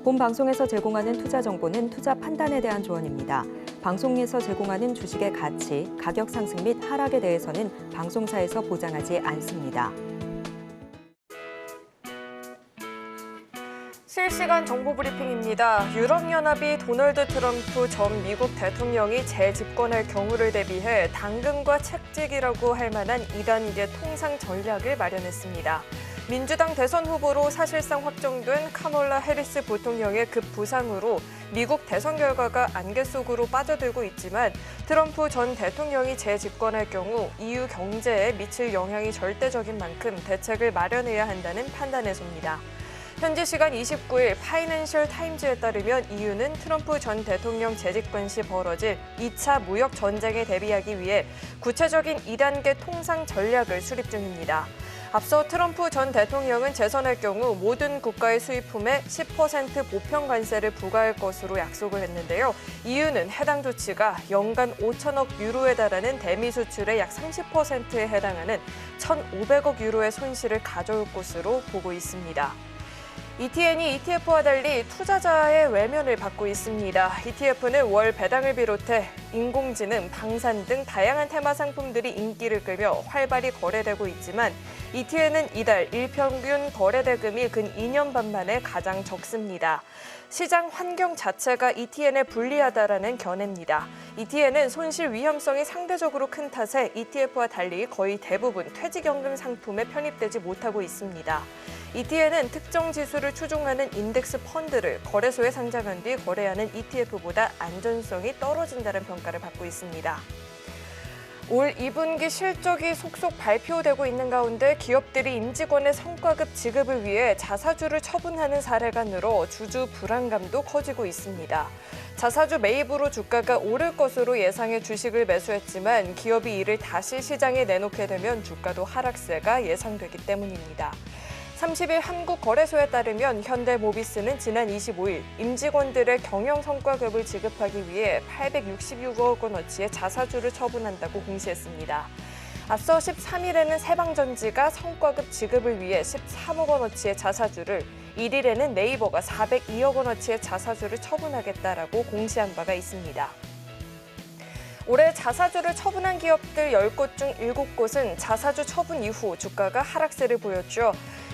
본 방송에서 제공하는 투자 정보는 투자 판단에 대한 조언입니다. 방송에서 제공하는 주식의 가치, 가격 상승 및 하락에 대해서는 방송사에서 보장하지 않습니다. 실시간 정보 브리핑입니다. 유럽연합이 도널드 트럼프 전 미국 대통령이 재집권할 경우를 대비해 당근과 채찍이라고 할 만한 2단계 통상 전략을 마련했습니다. 민주당 대선 후보로 사실상 확정된 카멀라 해리스 부통령의 급부상으로 미국 대선 결과가 안개 속으로 빠져들고 있지만 트럼프 전 대통령이 재집권할 경우 EU 경제에 미칠 영향이 절대적인 만큼 대책을 마련해야 한다는 판단에서입니다. 현지 시간 29일 파이낸셜 타임즈에 따르면 EU는 트럼프 전 대통령 재집권 시 벌어질 2차 무역 전쟁에 대비하기 위해 구체적인 2단계 통상 전략을 수립 중입니다. 앞서 트럼프 전 대통령은 재선할 경우 모든 국가의 수입품에 10% 보편 관세를 부과할 것으로 약속을 했는데요. EU는 해당 조치가 연간 5천억 유로에 달하는 대미 수출의 약 30%에 해당하는 1,500억 유로의 손실을 가져올 것으로 보고 있습니다. ETN이 ETF와 달리 투자자의 외면을 받고 있습니다. ETF는 월 배당을 비롯해 인공지능, 방산 등 다양한 테마 상품들이 인기를 끌며 활발히 거래되고 있지만 ETN은 이달 일평균 거래 대금이 근 2년 반 만에 가장 적습니다. 시장 환경 자체가 ETN에 불리하다라는 견해입니다. ETN은 손실 위험성이 상대적으로 큰 탓에 ETF와 달리 거의 대부분 퇴직연금 상품에 편입되지 못하고 있습니다. ETN은 특정 지수를 추종하는 인덱스 펀드를 거래소에 상장한 뒤 거래하는 ETF보다 안전성이 떨어진다는 평가를 받고 있습니다. 올 2분기 실적이 속속 발표되고 있는 가운데 기업들이 임직원의 성과급 지급을 위해 자사주를 처분하는 사례가 늘어 주주 불안감도 커지고 있습니다. 자사주 매입으로 주가가 오를 것으로 예상해 주식을 매수했지만 기업이 이를 다시 시장에 내놓게 되면 주가도 하락세가 예상되기 때문입니다. 30일 한국거래소에 따르면 현대모비스는 지난 25일 임직원들의 경영 성과급을 지급하기 위해 866억 원어치의 자사주를 처분한다고 공시했습니다. 앞서 13일에는 세방전지가 성과급 지급을 위해 13억 원어치의 자사주를, 1일에는 네이버가 402억 원어치의 자사주를 처분하겠다라고 공시한 바가 있습니다. 올해 자사주를 처분한 기업들 10곳 중 7곳은 자사주 처분 이후 주가가 하락세를 보였죠.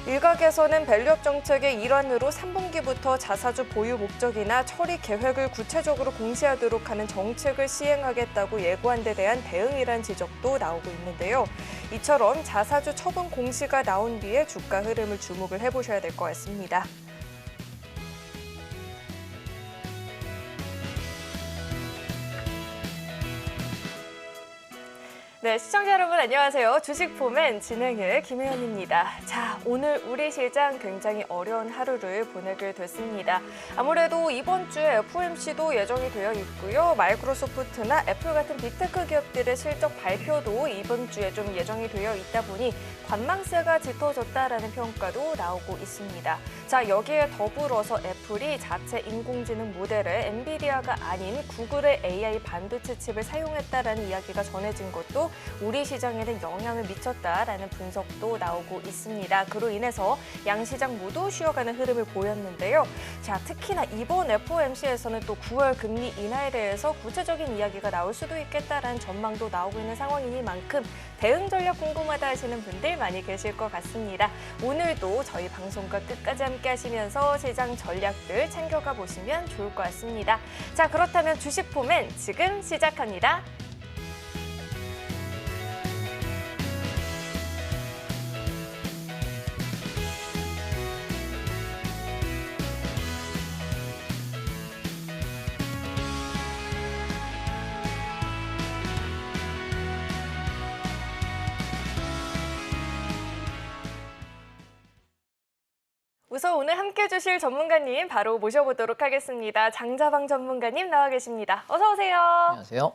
일각에서는 밸류업 정책의 일환으로 3분기부터 자사주 보유 목적이나 처리 계획을 구체적으로 공시하도록 하는 정책을 시행하겠다고 예고한 데 대한 대응이란 지적도 나오고 있는데요. 이처럼 자사주 처분 공시가 나온 뒤에 주가 흐름을 주목을 해보셔야 될 것 같습니다. 네, 시청자 여러분 안녕하세요. 주식포맨 진행의 김혜연입니다. 자, 오늘 우리 시장 굉장히 어려운 하루를 보내게 됐습니다. 아무래도 이번 주에 FOMC도 예정이 되어 있고요. 마이크로소프트나 애플 같은 빅테크 기업들의 실적 발표도 이번 주에 좀 예정이 되어 있다 보니 관망세가 짙어졌다라는 평가도 나오고 있습니다. 자, 여기에 더불어서 애플이 자체 인공지능 모델에 엔비디아가 아닌 구글의 AI 반도체 칩을 사용했다라는 이야기가 전해진 것도 우리 시장에는 영향을 미쳤다라는 분석도 나오고 있습니다. 그로 인해서 양시장 모두 쉬어가는 흐름을 보였는데요. 자, 특히나 이번 FOMC에서는 또 9월 금리 인하에 대해서 구체적인 이야기가 나올 수도 있겠다라는 전망도 나오고 있는 상황이니만큼 대응 전략 궁금하다 하시는 분들 많이 계실 것 같습니다. 오늘도 저희 방송과 끝까지 함께 하시면서 시장 전략들 챙겨가 보시면 좋을 것 같습니다. 자, 그렇다면 주식포맨 지금 시작합니다. 우선 오늘 함께해 주실 전문가님 바로 모셔보도록 하겠습니다. 장자방 전문가님 나와 계십니다. 어서 오세요. 안녕하세요.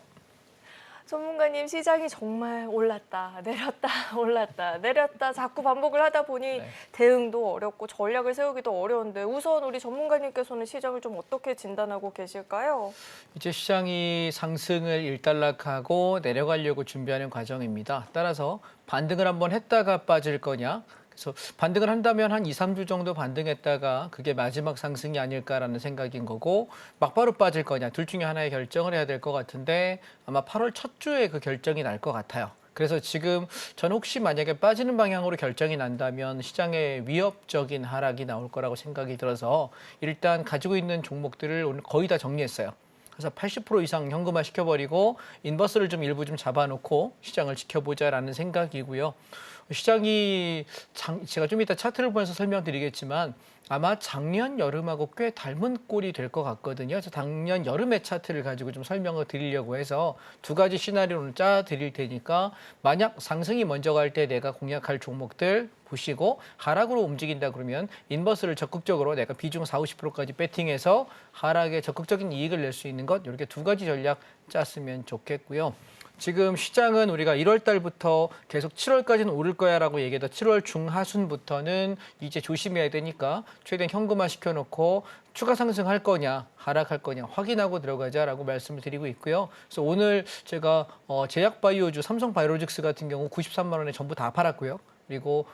전문가님, 시장이 정말 올랐다 내렸다 올랐다 내렸다 자꾸 반복을 하다 보니 대응도 어렵고 전략을 세우기도 어려운데 우선 우리 전문가님께서는 시장을 좀 어떻게 진단하고 계실까요? 이제 시장이 상승을 일단락하고 내려가려고 준비하는 과정입니다. 따라서 반등을 한번 했다가 빠질 거냐, 그래서 반등을 한다면 한 2, 3주 정도 반등했다가 그게 마지막 상승이 아닐까라는 생각인 거고 막바로 빠질 거냐 둘 중에 하나의 결정을 해야 될 것 같은데 아마 8월 첫 주에 그 결정이 날 것 같아요. 그래서 지금 저는 혹시 만약에 빠지는 방향으로 결정이 난다면 시장에 위협적인 하락이 나올 거라고 생각이 들어서 일단 가지고 있는 종목들을 오늘 거의 다 정리했어요. 그래서 80% 이상 현금화 시켜버리고 인버스를 좀 일부 좀 잡아놓고 시장을 지켜보자라는 생각이고요. 시장이 제가 좀 이따 차트를 보면서 설명드리겠지만 아마 작년 여름하고 꽤 닮은 꼴이 될 것 같거든요. 그래서 작년 여름의 차트를 가지고 좀 설명을 드리려고 해서 두 가지 시나리오를 짜 드릴 테니까 만약 상승이 먼저 갈 때 내가 공략할 종목들 보시고 하락으로 움직인다 그러면 인버스를 적극적으로 내가 비중 40, 50%까지 배팅해서 하락에 적극적인 이익을 낼 수 있는 것 이렇게 두 가지 전략 짰으면 좋겠고요. 지금 시장은 우리가 1월 달부터 계속 7월까지는 오를 거야라고 얘기해도 7월 중하순부터는 이제 조심해야 되니까 최대한 현금화 시켜놓고 추가 상승할 거냐 하락할 거냐 확인하고 들어가자라고 말씀을 드리고 있고요. 그래서 오늘 제가 제약바이오주 삼성바이오로직스 같은 경우 93만 원에 전부 다 팔았고요. 그리고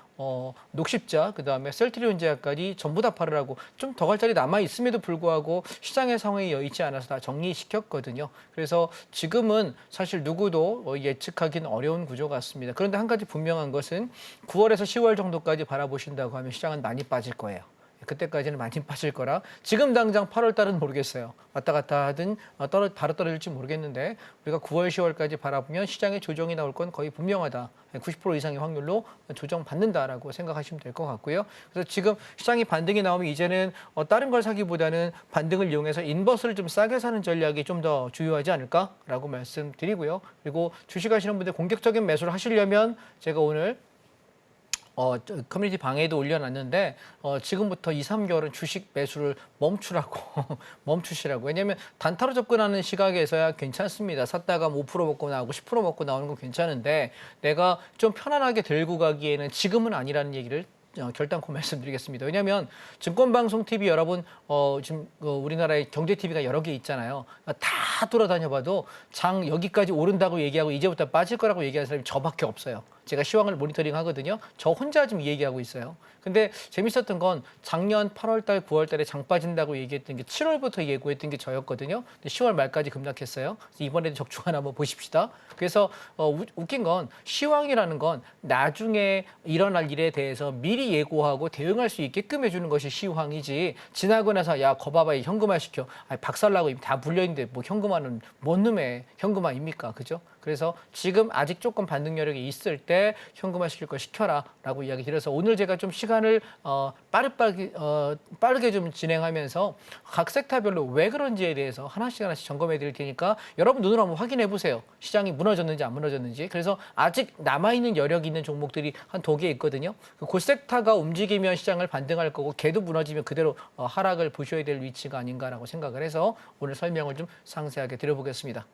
녹십자 그다음에 셀트리온 제약까지 전부 다 팔으라고 좀 더 갈 자리 남아 있음에도 불구하고 시장의 상황이 여의치 않아서 다 정리시켰거든요. 그래서 지금은 사실 누구도 예측하기는 어려운 구조 같습니다. 그런데 한 가지 분명한 것은 9월에서 10월 정도까지 바라보신다고 하면 시장은 많이 빠질 거예요. 그때까지는 많이 빠질 거라 지금 당장 8월 달은 모르겠어요. 왔다 갔다 하든 바로 떨어질지 모르겠는데 우리가 9월, 10월까지 바라보면 시장의 조정이 나올 건 거의 분명하다. 90% 이상의 확률로 조정받는다라고 생각하시면 될 것 같고요. 그래서 지금 시장이 반등이 나오면 이제는 다른 걸 사기보다는 반등을 이용해서 인버스를 좀 싸게 사는 전략이 좀 더 주요하지 않을까라고 말씀드리고요. 그리고 주식하시는 분들 공격적인 매수를 하시려면 제가 오늘 커뮤니티 방에도 올려놨는데 지금부터 2, 3개월은 주식 매수를 멈추라고 멈추시라고. 왜냐하면 단타로 접근하는 시각에서야 괜찮습니다. 샀다가 5% 먹고 나오고 10% 먹고 나오는 건 괜찮은데 내가 좀 편안하게 들고 가기에는 지금은 아니라는 얘기를 결단코 말씀드리겠습니다. 왜냐하면 증권방송 TV 여러분 지금 우리나라에 경제 TV가 여러 개 있잖아요. 다 돌아다녀봐도 장 여기까지 오른다고 얘기하고 이제부터 빠질 거라고 얘기하는 사람이 저밖에 없어요. 제가 시황을 모니터링 하거든요. 저 혼자 지금 얘기하고 있어요. 근데 재밌었던 건 작년 8월 달, 9월 달에 장 빠진다고 얘기했던 게 7월부터 예고했던 게 저였거든요. 근데 10월 말까지 급락했어요. 그래서 이번에도 적중하나 한번 보십시다. 그래서 웃긴 건 시황이라는 건 나중에 일어날 일에 대해서 미리 예고하고 대응할 수 있게끔 해주는 것이 시황이지 지나고 나서 야 거봐봐 현금화 시켜. 박살나고 다 불려있는데 뭐 현금화는 뭔 놈의 현금화입니까? 그죠? 그래서 지금 아직 조금 반등 여력이 있을 때 현금화 시킬 걸 시켜라라고 이야기 드려서 오늘 제가 좀 시간을 빠르게 좀 진행하면서 각 섹터별로 왜 그런지에 대해서 하나씩 점검해 드릴 테니까 여러분 눈으로 한번 확인해 보세요. 시장이 무너졌는지 안 무너졌는지. 그래서 아직 남아있는 여력이 있는 종목들이 한 2개 있거든요. 그 섹터가 움직이면 시장을 반등할 거고 걔도 무너지면 그대로 하락을 보셔야 될 위치가 아닌가라고 생각을 해서 오늘 설명을 좀 상세하게 드려보겠습니다.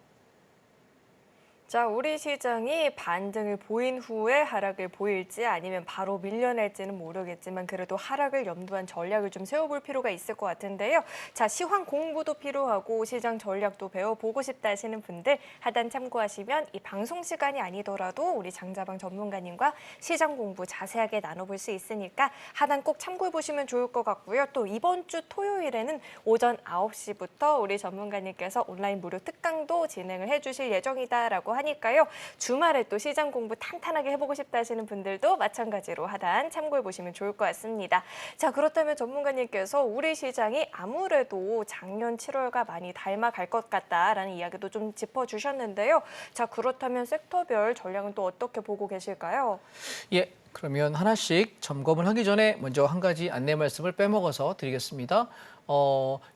자, 우리 시장이 반등을 보인 후에 하락을 보일지 아니면 바로 밀려날지는 모르겠지만 그래도 하락을 염두한 전략을 좀 세워볼 필요가 있을 것 같은데요. 자, 시황 공부도 필요하고 시장 전략도 배워보고 싶다 하시는 분들 하단 참고하시면 이 방송 시간이 아니더라도 우리 장자방 전문가님과 시장 공부 자세하게 나눠볼 수 있으니까 하단 꼭 참고해보시면 좋을 것 같고요. 또 이번 주 토요일에는 오전 9시부터 우리 전문가님께서 온라인 무료 특강도 진행을 해주실 예정이다라고 하니까요. 주말에 또 시장 공부 탄탄하게 해보고 싶다 하시는 분들도 마찬가지로 하단 참고해 보시면 좋을 것 같습니다. 자, 그렇다면 전문가님께서 우리 시장이 아무래도 작년 7월과 많이 닮아갈 것 같다라는 이야기도 좀 짚어주셨는데요. 자, 그렇다면 섹터별 전략은 또 어떻게 보고 계실까요? 예, 그러면 하나씩 점검을 하기 전에 먼저 한 가지 안내 말씀을 빼먹어서 드리겠습니다.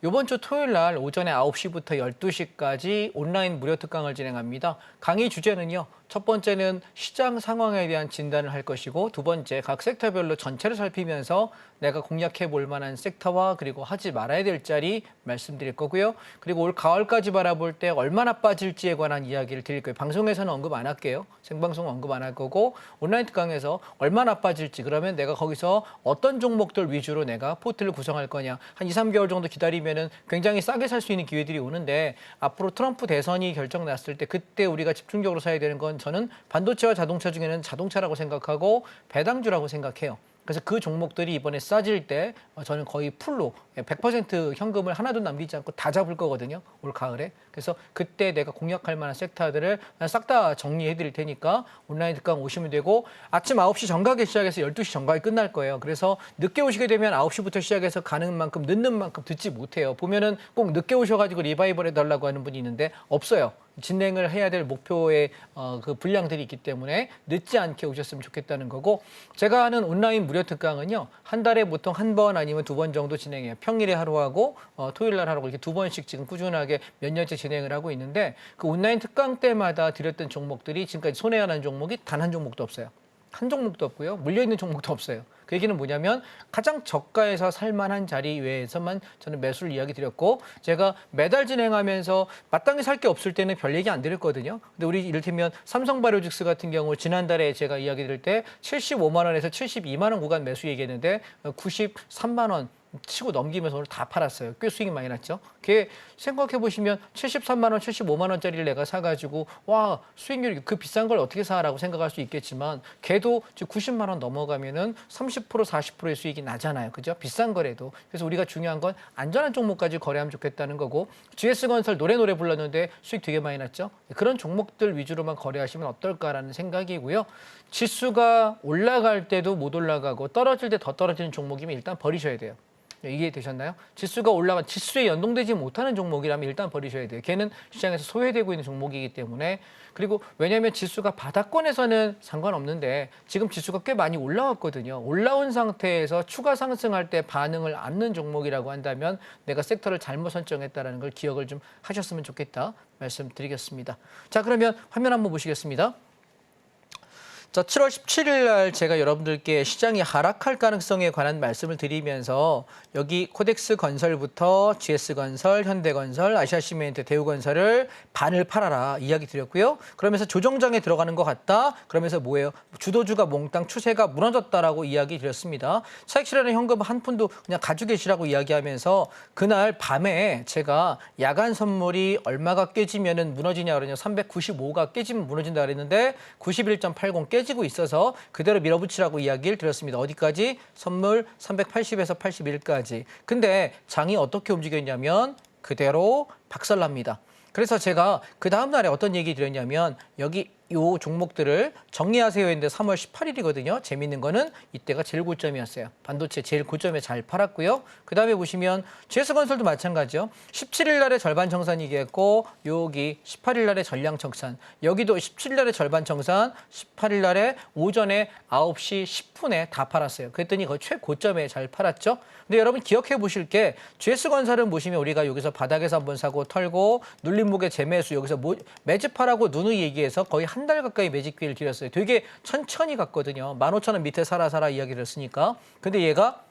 이번 주 토요일 날 오전에 9시부터 12시까지 온라인 무료 특강을 진행합니다. 강의 주제는요. 첫 번째는 시장 상황에 대한 진단을 할 것이고 두 번째 각 섹터별로 전체를 살피면서 내가 공략해 볼 만한 섹터와 그리고 하지 말아야 될 자리 말씀드릴 거고요. 그리고 올 가을까지 바라볼 때 얼마나 빠질지에 관한 이야기를 드릴 거예요. 방송에서는 언급 안 할게요. 생방송 언급 안 할 거고 온라인 특강에서 얼마나 빠질지 그러면 내가 거기서 어떤 종목들 위주로 내가 포트를 구성할 거냐. 한 2, 3개월 정도 기다리면은 굉장히 싸게 살 수 있는 기회들이 오는데 앞으로 트럼프 대선이 결정 났을 때 그때 우리가 집중적으로 사야 되는 건 저는 반도체와 자동차 중에는 자동차라고 생각하고 배당주라고 생각해요. 그래서 그 종목들이 이번에 싸질 때 저는 거의 풀로 100% 현금을 하나도 남기지 않고 다 잡을 거거든요. 올 가을에. 그래서 그때 내가 공략할 만한 섹터들을 싹 다 정리해 드릴 테니까 온라인 특강 오시면 되고 아침 9시 정각에 시작해서 12시 정각에 끝날 거예요. 그래서 늦게 오시게 되면 9시부터 시작해서 가는 만큼 늦는 만큼 듣지 못해요. 보면은 꼭 늦게 오셔가지고 리바이벌 해달라고 하는 분이 있는데 없어요. 진행을 해야 될 목표의 그 분량들이 있기 때문에 늦지 않게 오셨으면 좋겠다는 거고 제가 하는 온라인 무료 특강은요. 한 달에 보통 한 번 아니면 2번 정도 진행해요. 평일에 하루 하고 토요일 날 하루 하고 이렇게 2번씩 지금 꾸준하게 몇 년째 진행을 하고 있는데 그 온라인 특강 때마다 드렸던 종목들이 지금까지 손해 안 한 종목이 단 한 종목도 없어요. 한 종목도 없고요. 물려있는 종목도 없어요. 그 얘기는 뭐냐면 가장 저가에서 살만한 자리 외에서만 저는 매수를 이야기 드렸고 제가 매달 진행하면서 마땅히 살 게 없을 때는 별 얘기 안 드렸거든요. 근데 우리 이를테면 삼성바이오직스 같은 경우 지난달에 제가 이야기 드릴 때 75만 원에서 72만 원 구간 매수 얘기했는데 93만 원 치고 넘기면서 오늘 다 팔았어요. 꽤 수익이 많이 났죠. 그게 생각해 보시면 73만 원, 75만 원짜리를 내가 사가지고 와 수익률이 그 비싼 걸 어떻게 사라고 생각할 수 있겠지만 걔도 90만 원 넘어가면은 30% 40%의 수익이 나잖아요. 그죠? 비싼 거래도. 그래서 우리가 중요한 건 안전한 종목까지 거래하면 좋겠다는 거고 GS건설 노래 불렀는데 수익 되게 많이 났죠. 그런 종목들 위주로만 거래하시면 어떨까라는 생각이고요. 지수가 올라갈 때도 못 올라가고 떨어질 때 더 떨어지는 종목이면 일단 버리셔야 돼요. 이해되셨나요? 지수가 올라간 지수에 연동되지 못하는 종목이라면 일단 버리셔야 돼요. 걔는 시장에서 소외되고 있는 종목이기 때문에 그리고 왜냐하면 지수가 바닥권에서는 상관없는데 지금 지수가 꽤 많이 올라왔거든요. 올라온 상태에서 추가 상승할 때 반응을 않는 종목이라고 한다면 내가 섹터를 잘못 선정했다는 걸 기억을 좀 하셨으면 좋겠다 말씀드리겠습니다. 자 그러면 화면 한번 보시겠습니다. 자, 7월 17일 날 제가 여러분들께 시장이 하락할 가능성에 관한 말씀을 드리면서 여기 코덱스 건설부터 GS건설, 현대건설, 아시아시멘트, 대우건설을 반을 팔아라 이야기 드렸고요. 그러면서 조정장에 들어가는 것 같다. 그러면서 뭐예요? 주도주가 몽땅 추세가 무너졌다라고 이야기 드렸습니다. 차익 실현의 현금 한 푼도 그냥 가지고 계시라고 이야기하면서 그날 밤에 제가 야간 선물이 얼마가 깨지면은 무너지냐 그러냐 395가 깨지면 무너진다 그랬는데 91.80 깨지고 있어서 그대로 밀어붙이라고 이야기를 드렸습니다. 어디까지? 선물 380에서 81까지. 근데 장이 어떻게 움직였냐면 그대로 박살납니다. 그래서 제가 그 다음 날에 어떤 얘기 드렸냐면 여기 요 종목들을 정리하세요 했는데 3월 18일이거든요. 재밌는 거는 이때가 제일 고점이었어요. 반도체 제일 고점에 잘 팔았고요. 그다음에 보시면 GS건설도 마찬가지죠. 17일 날에 절반 정산 얘기했고 여기 18일 날에 전량 정산. 여기도 17일 날에 절반 정산, 18일 날에 오전에 9시 10분에 다 팔았어요. 그랬더니 거의 최고점에 잘 팔았죠. 근데 여러분 기억해 보실 게 GS건설은 보시면 우리가 여기서 바닥에서 한번 사고 털고 눌림목의 재매수 여기서 매집하라고 누누이 얘기해서 거의 한 달 가까이 매집 기회를 드렸어요. 되게 천천히 갔거든요. 15,000원 밑에 사라 이야기를 했으니까. 근데 얘가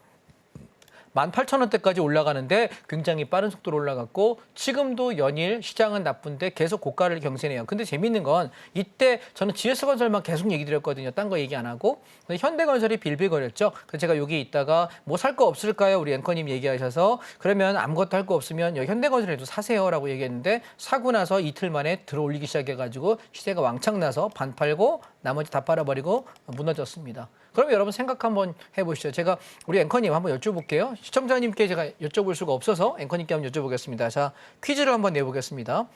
18,000원대까지 올라가는데 굉장히 빠른 속도로 올라갔고 지금도 연일 시장은 나쁜데 계속 고가를 경신해요. 근데 재밌는 건 이때 저는 GS건설만 계속 얘기 드렸거든요. 딴 거 얘기 안 하고. 근데 현대건설이 빌빌거렸죠. 그래서 제가 여기 있다가 뭐 살 거 없을까요? 우리 앵커님 얘기하셔서 그러면 아무것도 할 거 없으면 여기 현대건설에도 사세요라고 얘기했는데 사고 나서 이틀 만에 들어올리기 시작해가지고 시세가 왕창 나서 반 팔고 나머지 다 빨아버리고 무너졌습니다. 그럼 여러분 생각 한번 해보시죠. 제가 우리 앵커님 한번 여쭤볼게요. 시청자님께 제가 여쭤볼 수가 없어서 앵커님께 한번 여쭤보겠습니다. 자, 퀴즈를 한번 내보겠습니다.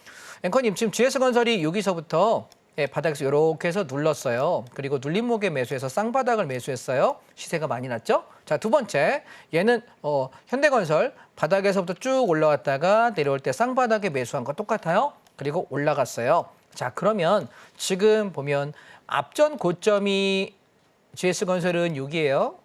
앵커님, 지금 GS건설이 여기서부터 바닥에서 이렇게 해서 눌렀어요. 그리고 눌림목에 매수해서 쌍바닥을 매수했어요. 시세가 많이 났죠? 자, 두 번째, 얘는 현대건설 바닥에서부터 쭉 올라왔다가 내려올 때 쌍바닥에 매수한 거 똑같아요. 그리고 올라갔어요. 자, 그러면 지금 보면 앞전 고점이 GS건설은 여기예요.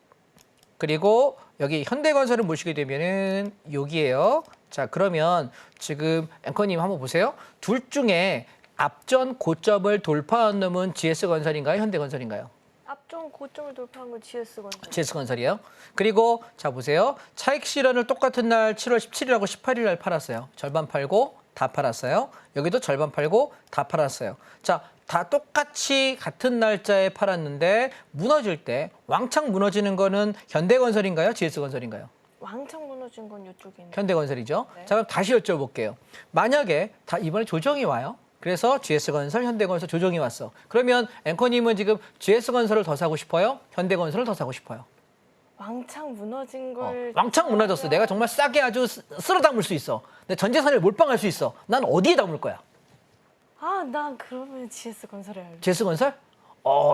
그리고 여기 현대건설을 보시게 되면은 여기예요. 자, 그러면 지금 앵커님 한번 보세요. 둘 중에 앞전 고점을 돌파한 놈은 GS건설인가요? 현대건설인가요? 앞전 고점을 돌파한 건 GS건설. GS건설이요. 그리고 자 보세요. 차익 실현을 똑같은 날 7월 17일하고 18일 날 팔았어요. 절반 팔고 다 팔았어요. 여기도 절반 팔고 다 팔았어요. 자, 다 똑같이 같은 날짜에 팔았는데 무너질 때 왕창 무너지는 거는 현대건설인가요? GS건설인가요? 왕창 무너진 건 이쪽에 있는. 현대건설이죠. 네. 자, 그럼 다시 여쭤볼게요. 만약에 다 이번에 조정이 와요. 그래서 GS건설, 현대건설 조정이 왔어. 그러면 앵커님은 지금 GS건설을 더 사고 싶어요? 현대건설을 더 사고 싶어요? 왕창 무너진 걸. 왕창 무너졌어. 내가 정말 싸게 아주 쓸어 담을 수 있어. 내 전 재산을 몰빵할 수 있어. 난 어디에 담을 거야? 난 그러면 GS건설에 알죠. GS건설?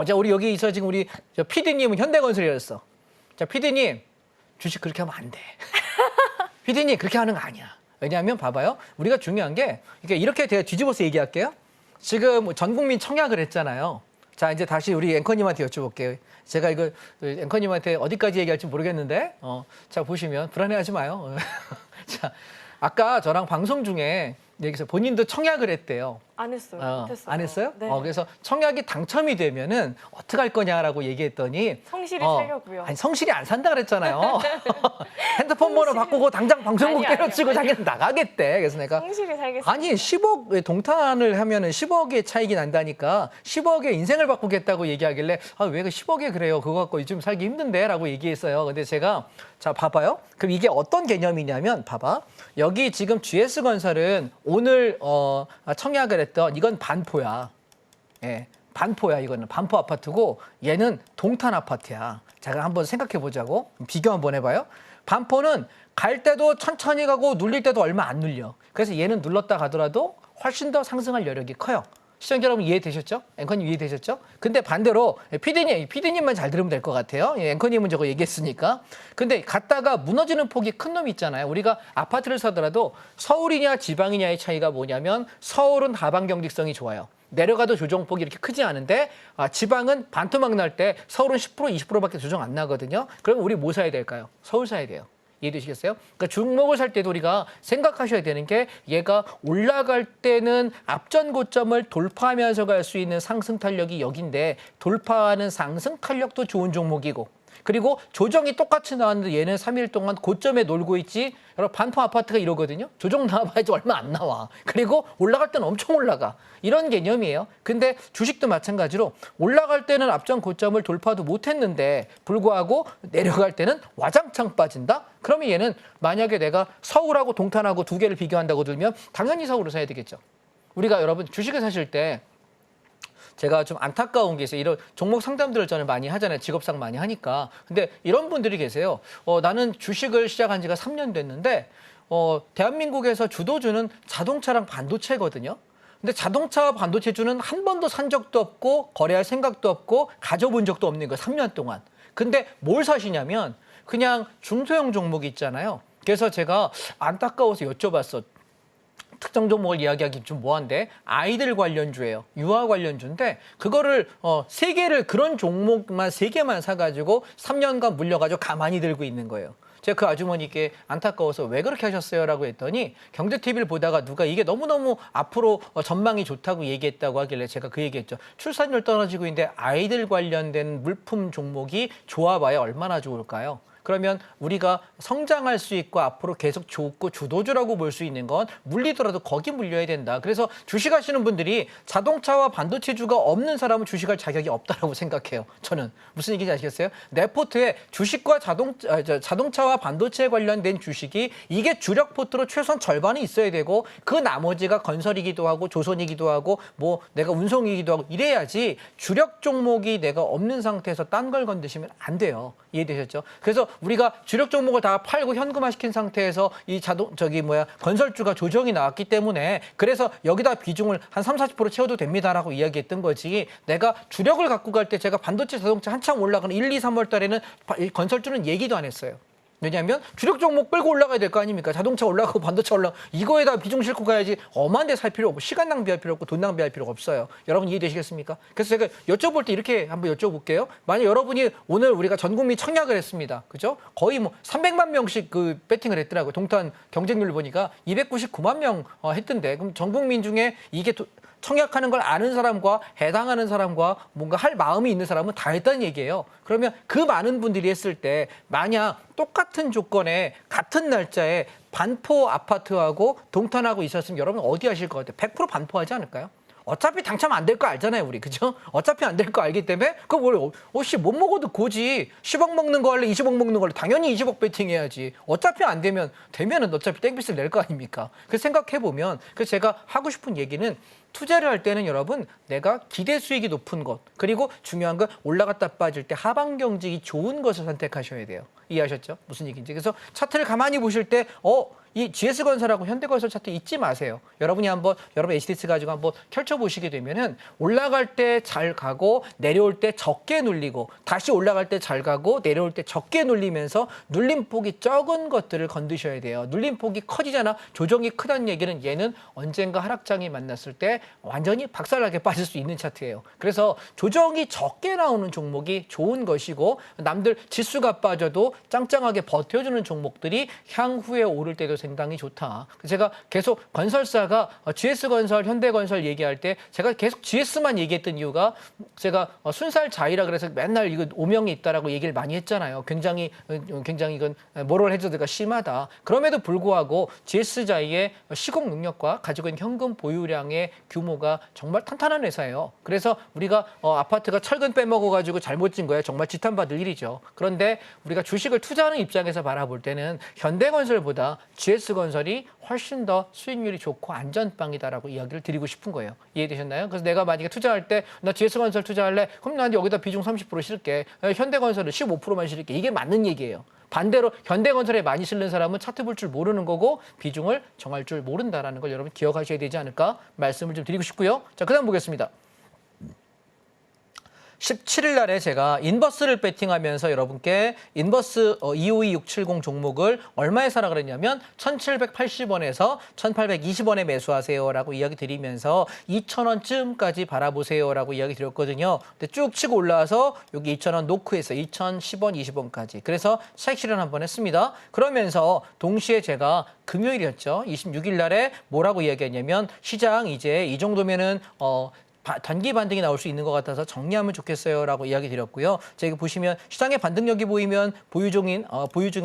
자, 우리 여기 있어 지금 우리 PD님은 현대건설이었어. 자, PD님 주식 그렇게 하면 안 돼. PD님 그렇게 하는 거 아니야. 왜냐하면 봐봐요. 우리가 중요한 게 이렇게 제가 뒤집어서 얘기할게요. 지금 전 국민 청약을 했잖아요. 자, 이제 다시 우리 앵커님한테 여쭤볼게요. 제가 이거 앵커님한테 어디까지 얘기할지 모르겠는데, 자, 보시면 불안해하지 마요. 자, 아까 저랑 방송 중에 여기서 본인도 청약을 했대요. 안 했어요. 못했어요. 안 했어요? 네. 그래서 청약이 당첨이 되면은 어떻게 할 거냐라고 얘기했더니 성실히 살려고요. 아니, 성실히 안 산다 그랬잖아요. 핸드폰 번호 바꾸고 당장 방송국 아니, 때려치고 자기는 나가겠대. 그래서 내가 성실히 살겠습니다. 아니 10억 동탄을 하면은 10억의 차익이 난다니까 10억의 인생을 바꾸겠다고 얘기하길래 왜 그 10억에 그래요? 그거 갖고 요즘 살기 힘든데라고 얘기했어요. 근데 제가 자 봐봐요. 그럼 이게 어떤 개념이냐면 봐봐. 여기 지금 GS건설은 오늘 청약을 했던 이건 반포야. 예. 반포야 이거는 반포 아파트고 얘는 동탄 아파트야. 자, 한번 생각해 보자고. 비교 한번 해봐요. 반포는 갈 때도 천천히 가고 눌릴 때도 얼마 안 눌려. 그래서 얘는 눌렀다 가더라도 훨씬 더 상승할 여력이 커요. 시청자 여러분 이해되셨죠? 앵커님 이해되셨죠? 근데 반대로 PD님만 잘 들으면 될 것 같아요. 앵커님은 저거 얘기했으니까. 근데 갔다가 무너지는 폭이 큰 놈이 있잖아요. 우리가 아파트를 사더라도 서울이냐 지방이냐의 차이가 뭐냐면 서울은 하방 경직성이 좋아요. 내려가도 조정폭이 이렇게 크지 않은데 지방은 반토막 날 때 서울은 10% 20%밖에 조정 안 나거든요. 그러면 우리 뭐 사야 될까요? 서울 사야 돼요. 이해되시겠어요? 그러니까 종목을 살 때도 우리가 생각하셔야 되는 게 얘가 올라갈 때는 앞전 고점을 돌파하면서 갈 수 있는 상승 탄력이 여긴데 돌파하는 상승 탄력도 좋은 종목이고 그리고 조정이 똑같이 나왔는데 얘는 3일 동안 고점에 놀고 있지. 여러분 반포 아파트가 이러거든요. 조정 나와봐야지 얼마 안 나와. 그리고 올라갈 때는 엄청 올라가. 이런 개념이에요. 근데 주식도 마찬가지로 올라갈 때는 앞전 고점을 돌파도 못했는데 불구하고 내려갈 때는 와장창 빠진다? 그러면 얘는 만약에 내가 서울하고 동탄하고 두 개를 비교한다고 들면 당연히 서울을 사야 되겠죠. 우리가 여러분 주식을 사실 때 제가 좀 안타까운 게 있어요. 이런 종목 상담들을 저는 많이 하잖아요. 직업상 많이 하니까. 근데 이런 분들이 계세요. 나는 주식을 시작한 지가 3년 됐는데 대한민국에서 주도주는 자동차랑 반도체거든요. 근데 자동차와 반도체주는 한 번도 산 적도 없고 거래할 생각도 없고 가져본 적도 없는 거예요. 3년 동안. 근데 뭘 사시냐면 그냥 중소형 종목이 있잖아요. 그래서 제가 안타까워서 여쭤봤어. 특정 종목을 이야기하기 좀 뭐한데 아이들 관련주예요. 유아 관련주인데 그거를 3개를 그런 종목만 3개만 사가지고 3년간 물려가지고 가만히 들고 있는 거예요. 제가 그 아주머니께 안타까워서 왜 그렇게 하셨어요? 라고 했더니 경제TV를 보다가 누가 이게 너무너무 앞으로 전망이 좋다고 얘기했다고 하길래 제가 그 얘기했죠. 출산율 떨어지고 있는데 아이들 관련된 물품 종목이 좋아봐야 얼마나 좋을까요? 그러면 우리가 성장할 수 있고 앞으로 계속 좋고 주도주라고 볼 수 있는 건 물리더라도 거기 물려야 된다. 그래서 주식하시는 분들이 자동차와 반도체주가 없는 사람은 주식할 자격이 없다라고 생각해요. 저는 무슨 얘기인지 아시겠어요? 내 포트에 주식과 자동차와 반도체에 관련된 주식이 이게 주력 포트로 최소한 절반이 있어야 되고 그 나머지가 건설이기도 하고 조선이기도 하고 뭐 내가 운송이기도 하고 이래야지 주력 종목이 내가 없는 상태에서 딴 걸 건드시면 안 돼요. 이해되셨죠? 그래서 우리가 주력 종목을 다 팔고 현금화시킨 상태에서 이 건설주가 조정이 나왔기 때문에 그래서 여기다 비중을 한 30-40% 채워도 됩니다라고 이야기했던 거지. 내가 주력을 갖고 갈 때 제가 반도체 자동차 한창 올라가는 1, 2, 3월 달에는 건설주는 얘기도 안 했어요. 왜냐하면 주력 종목 끌고 올라가야 될 거 아닙니까? 자동차 올라가고 반도체 올라가고 이거에다 비중 싣고 가야지 엄한 데 살 필요 없고 시간 낭비할 필요 없고 돈 낭비할 필요가 없어요. 여러분 이해되시겠습니까? 그래서 제가 여쭤볼 때 이렇게 한번 여쭤볼게요. 만약 여러분이 오늘 우리가 전 국민 청약을 했습니다. 그죠? 거의 뭐 300만 명씩 그 배팅을 했더라고요. 동탄 경쟁률 보니까 299만 명 했던데 그럼 전 국민 중에 이게 청약하는 걸 아는 사람과 해당하는 사람과 뭔가 할 마음이 있는 사람은 다 했다는 얘기예요. 그러면 그 많은 분들이 했을 때 만약 똑같은 조건에 같은 날짜에 반포 아파트하고 동탄하고 있었으면 여러분 어디 하실 것 같아요? 100% 반포하지 않을까요? 어차피 당첨 안 될 거 알잖아요, 우리. 그죠? 어차피 안 될 거 알기 때문에 그거 뭘 못 먹어도 고지. 10억 먹는 거 할래? 20억 먹는 거 할래? 당연히 20억 베팅 해야지. 어차피 안 되면은 어차피 땡빚을 낼 거 아닙니까? 그래서 생각해 보면 그래서 제가 하고 싶은 얘기는 투자를 할 때는 여러분 내가 기대 수익이 높은 것 그리고 중요한 건 올라갔다 빠질 때 하방 경직이 좋은 것을 선택하셔야 돼요. 이해하셨죠? 무슨 얘기인지. 그래서 차트를 가만히 보실 때 이 GS건설하고 현대건설 차트 잊지 마세요. 여러분이 한번 여러분 HDX 가지고 한번 펼쳐보시게 되면은 올라갈 때 잘 가고 내려올 때 적게 눌리고 다시 올라갈 때 잘 가고 내려올 때 적게 눌리면서 눌림폭이 적은 것들을 건드셔야 돼요. 눌림폭이 커지잖아. 조정이 크다는 얘기는 얘는 언젠가 하락장이 만났을 때 완전히 박살나게 빠질 수 있는 차트예요. 그래서 조정이 적게 나오는 종목이 좋은 것이고 남들 지수가 빠져도 짱짱하게 버텨주는 종목들이 향후에 오를 때도 상당히 좋다. 제가 계속 건설사가 GS건설, 현대건설 얘기할 때 제가 계속 GS만 얘기했던 이유가 제가 순살자이라 그래서 맨날 이거 오명이 있다라고 얘기를 많이 했잖아요. 굉장히 이건 모럴 해저드가 심하다. 그럼에도 불구하고 GS자이의 시공 능력과 가지고 있는 현금 보유량의 규모가 정말 탄탄한 회사예요. 그래서 우리가 아파트가 철근 빼먹어가지고 잘못 진 거예요. 정말 지탄받을 일이죠. 그런데 우리가 주식을 투자하는 입장에서 바라볼 때는 현대건설보다 GS건설이 훨씬 더 수익률이 좋고 안전빵이다라고 이야기를 드리고 싶은 거예요. 이해되셨나요? 그래서 내가 만약에 투자할 때 나 GS건설 투자할래? 그럼 난 여기다 비중 30% 실게. 현대건설은 15%만 실게. 이게 맞는 얘기예요. 반대로 현대건설에 많이 실는 사람은 차트 볼 줄 모르는 거고 비중을 정할 줄 모른다라는 걸 여러분 기억하셔야 되지 않을까 말씀을 좀 드리고 싶고요. 자, 그다음 보겠습니다. 17일 날에 제가 인버스를 배팅하면서 여러분께 인버스 252670 종목을 얼마에 사라 그랬냐면 1780원에서 1820원에 매수하세요라고 이야기 드리면서 2000원쯤까지 바라보세요라고 이야기 드렸거든요. 근데 쭉 치고 올라와서 여기 2000원 노크에서 2010원, 20원까지. 그래서 차익 실현 한번 했습니다. 그러면서 동시에 제가 금요일이었죠. 26일 날에 뭐라고 이야기했냐면 시장 이제 이 정도면은 단기 반등이 나올 수 있는 것 같아서 정리하면 좋겠어요라고 이야기 드렸고요. 제가 보시면 시장의 반등력이 보이면 보유 중인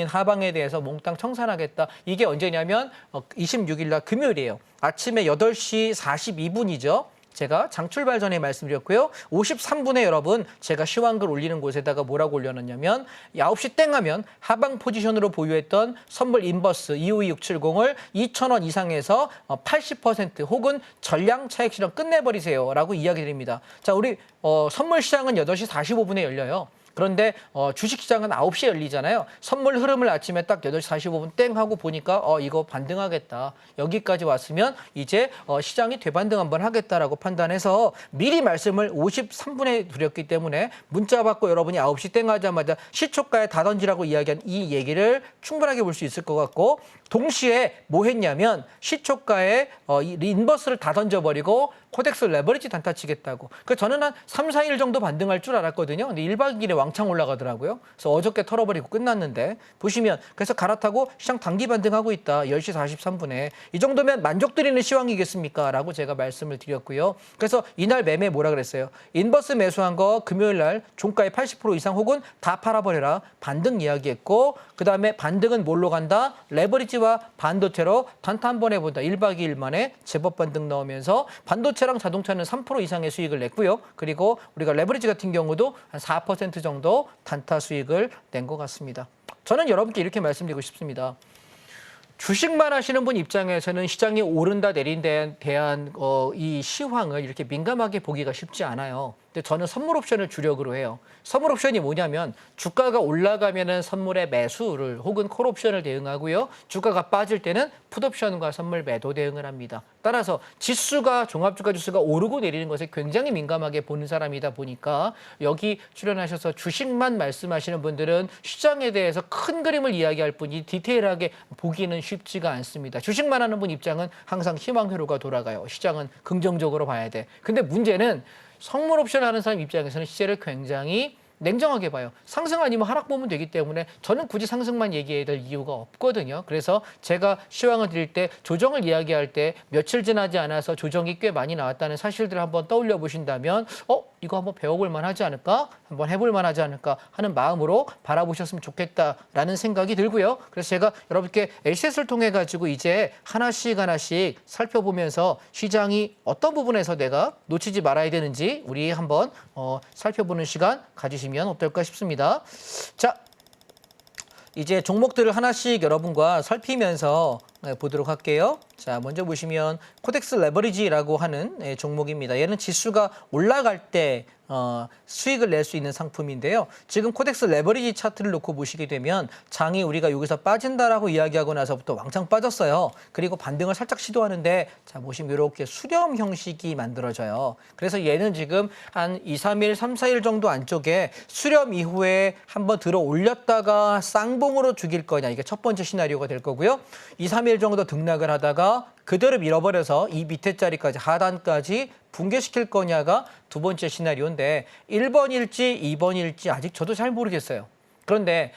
하방에 대해서 몽땅 청산하겠다. 이게 언제냐면 26일 날 금요일이에요. 아침에 8시 42분이죠. 제가 장 출발 전에 말씀드렸고요. 53분에 여러분 제가 시황글 올리는 곳에다가 뭐라고 올려놨냐면 9시 땡 하면 하방 포지션으로 보유했던 선물 인버스 252670을 2,000원 이상에서 80% 혹은 전량 차익 실현 끝내버리세요 라고 이야기 드립니다. 자, 우리 선물 시장은 8시 45분에 열려요. 그런데 주식시장은 9시에 열리잖아요. 선물 흐름을 아침에 딱 8시 45분 땡 하고 보니까 이거 반등하겠다. 여기까지 왔으면 이제 시장이 되반등 한번 하겠다라고 판단해서 미리 말씀을 53분에 드렸기 때문에 문자 받고 여러분이 9시 땡 하자마자 시초가에 다 던지라고 이야기한 이 얘기를 충분하게 볼 수 있을 것 같고 동시에 뭐 했냐면 시초가에 이 인버스를 다 던져버리고 코덱스 레버리지 단타 치겠다고. 저는 한 3, 4일 정도 반등할 줄 알았거든요. 근데 1박 2일에 왕창 올라가더라고요. 그래서 어저께 털어버리고 끝났는데 보시면 그래서 갈아타고 시장 단기 반등하고 있다. 10시 43분에. 이 정도면 만족드리는 시황이겠습니까? 라고 제가 말씀을 드렸고요. 그래서 이날 매매 뭐라 그랬어요? 인버스 매수한 거 금요일 날 종가의 80% 이상 혹은 다 팔아버려라. 반등 이야기했고 그다음에 반등은 뭘로 간다? 레버리지와 반도체로 단타 한 번 해본다. 1박 2일 만에 제법 반등 나오면서 반도체랑 자동차는 3% 이상의 수익을 냈고요. 그리고 우리가 레버리지 같은 경우도 한 4% 정도 단타 수익을 낸 것 같습니다. 저는 여러분께 이렇게 말씀드리고 싶습니다. 주식만 하시는 분 입장에서는 시장이 오른다 내린다에 대한 이 시황을 이렇게 민감하게 보기가 쉽지 않아요. 근데 저는 선물 옵션을 주력으로 해요. 선물 옵션이 뭐냐면 주가가 올라가면은 선물의 매수를 혹은 콜 옵션을 대응하고요. 주가가 빠질 때는 풋 옵션과 선물 매도 대응을 합니다. 따라서 지수가 종합주가 지수가 오르고 내리는 것에 굉장히 민감하게 보는 사람이다 보니까 여기 출연하셔서 주식만 말씀하시는 분들은 시장에 대해서 큰 그림을 이야기할 뿐이 디테일하게 보기는 쉽지가 않습니다. 주식만 하는 분 입장은 항상 희망회로가 돌아가요. 시장은 긍정적으로 봐야 돼. 근데 문제는 선물 옵션 하는 사람 입장에서는 시세를 굉장히 냉정하게 봐요. 상승 아니면 하락 보면 되기 때문에 저는 굳이 상승만 얘기해야 될 이유가 없거든요. 그래서 제가 시황을 드릴 때 조정을 이야기할 때 며칠 지나지 않아서 조정이 꽤 많이 나왔다는 사실들을 한번 떠올려 보신다면 이거 한번 배워볼 만하지 않을까? 한번 해볼 만하지 않을까 하는 마음으로 바라보셨으면 좋겠다라는 생각이 들고요. 그래서 제가 여러분께 LCS를 통해 가지고 이제 하나씩 살펴보면서 시장이 어떤 부분에서 내가 놓치지 말아야 되는지 우리 한번 살펴보는 시간 가지시면 어떨까 싶습니다. 자, 이제 종목들을 하나씩 여러분과 살피면서 보도록 할게요. 자, 먼저 보시면 코덱스 레버리지라고 하는 종목입니다. 얘는 지수가 올라갈 때 수익을 낼 수 있는 상품인데요. 지금 코덱스 레버리지 차트를 놓고 보시게 되면 장이 우리가 여기서 빠진다라고 이야기하고 나서부터 왕창 빠졌어요. 그리고 반등을 살짝 시도하는데 자, 보시면 이렇게 수렴 형식이 만들어져요. 그래서 얘는 지금 한 2, 3일, 3, 4일 정도 안쪽에 수렴 이후에 한번 들어 올렸다가 쌍봉으로 죽일 거냐. 이게 첫 번째 시나리오가 될 거고요. 2, 3일 정도 등락을 하다가 그대로 밀어버려서 이 밑에 자리까지 하단까지 붕괴시킬 거냐가 두 번째 시나리오인데 1번일지 2번일지 아직 저도 잘 모르겠어요. 그런데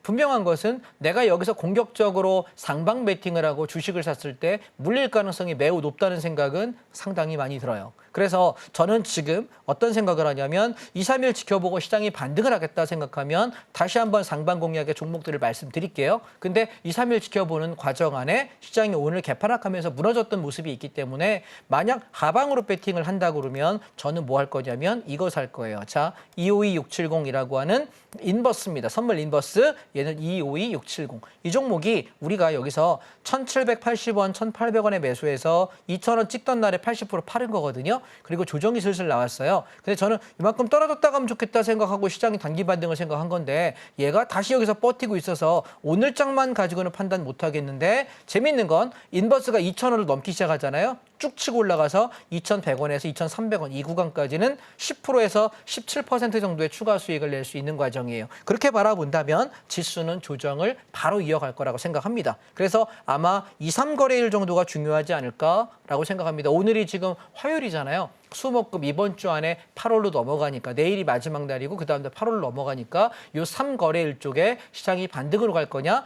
분명한 것은 내가 여기서 공격적으로 상방 베팅을 하고 주식을 샀을 때 물릴 가능성이 매우 높다는 생각은 상당히 많이 들어요. 그래서 저는 지금 어떤 생각을 하냐면 2, 3일 지켜보고 시장이 반등을 하겠다 생각하면 다시 한번 상방 공략의 종목들을 말씀드릴게요. 근데 2, 3일 지켜보는 과정 안에 시장이 오늘 개파락하면서 무너졌던 모습이 있기 때문에 만약 하방으로 배팅을 한다고 그러면 저는 뭐 할 거냐면 이거 살 거예요. 자, 252670이라고 하는 인버스입니다. 선물 인버스. 얘는 252670. 이 종목이 우리가 여기서 1,780원, 1,800원에 매수해서 2,000원 찍던 날에 80% 팔은 거거든요. 그리고 조정이 슬슬 나왔어요. 근데 저는 이만큼 떨어졌다 가면 좋겠다 생각하고 시장이 단기 반등을 생각한 건데 얘가 다시 여기서 버티고 있어서 오늘 장만 가지고는 판단 못 하겠는데 재밌는 건 인버스가 2,000원을 넘기 시작하잖아요. 쭉 치고 올라가서 2,100원에서 2,300원 이 구간까지는 10%에서 17% 정도의 추가 수익을 낼 수 있는 과정이에요. 그렇게 바라본다면 지수는 조정을 바로 이어갈 거라고 생각합니다. 그래서 아마 2, 3거래일 정도가 중요하지 않을까라고 생각합니다. 오늘이 지금 화요일이잖아요. 수목금 이번 주 안에 8월로 넘어가니까 내일이 마지막 날이고 그다음 날 8월로 넘어가니까 요 3거래일 쪽에 시장이 반등으로 갈 거냐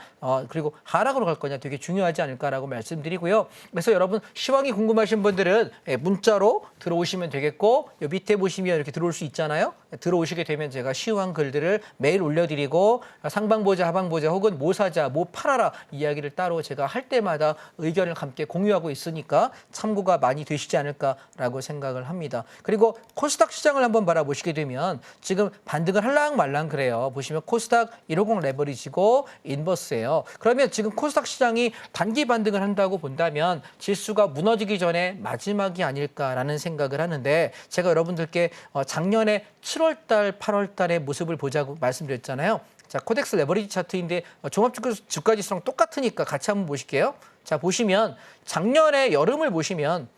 그리고 하락으로 갈 거냐 되게 중요하지 않을까라고 말씀드리고요. 그래서 여러분 시황이 궁금하신 분들은 문자로 들어오시면 되겠고 요 밑에 보시면 이렇게 들어올 수 있잖아요. 들어오시게 되면 제가 시황 글들을 매일 올려드리고 상방 보자 하방 보자 혹은 뭐 사자 뭐 팔아라 이야기를 따로 제가 할 때마다 의견을 함께 공유하고 있으니까 참고가 많이 되시지 않을까라고 생각을 합니다. 그리고 코스닥 시장을 한번 바라보시게 되면 지금 반등을 할랑 말랑 그래요. 보시면 코스닥 150 레버리지고 인버스예요. 그러면 지금 코스닥 시장이 단기 반등을 한다고 본다면 지수가 무너지기 전에 마지막이 아닐까라는 생각을 하는데 제가 여러분들께 작년에 7월 달, 8월 달의 모습을 보자고 말씀드렸잖아요. 자, 코덱스 레버리지 차트인데 종합주가지수랑 똑같으니까 같이 한번 보실게요. 자, 보시면 작년에 여름을 보시면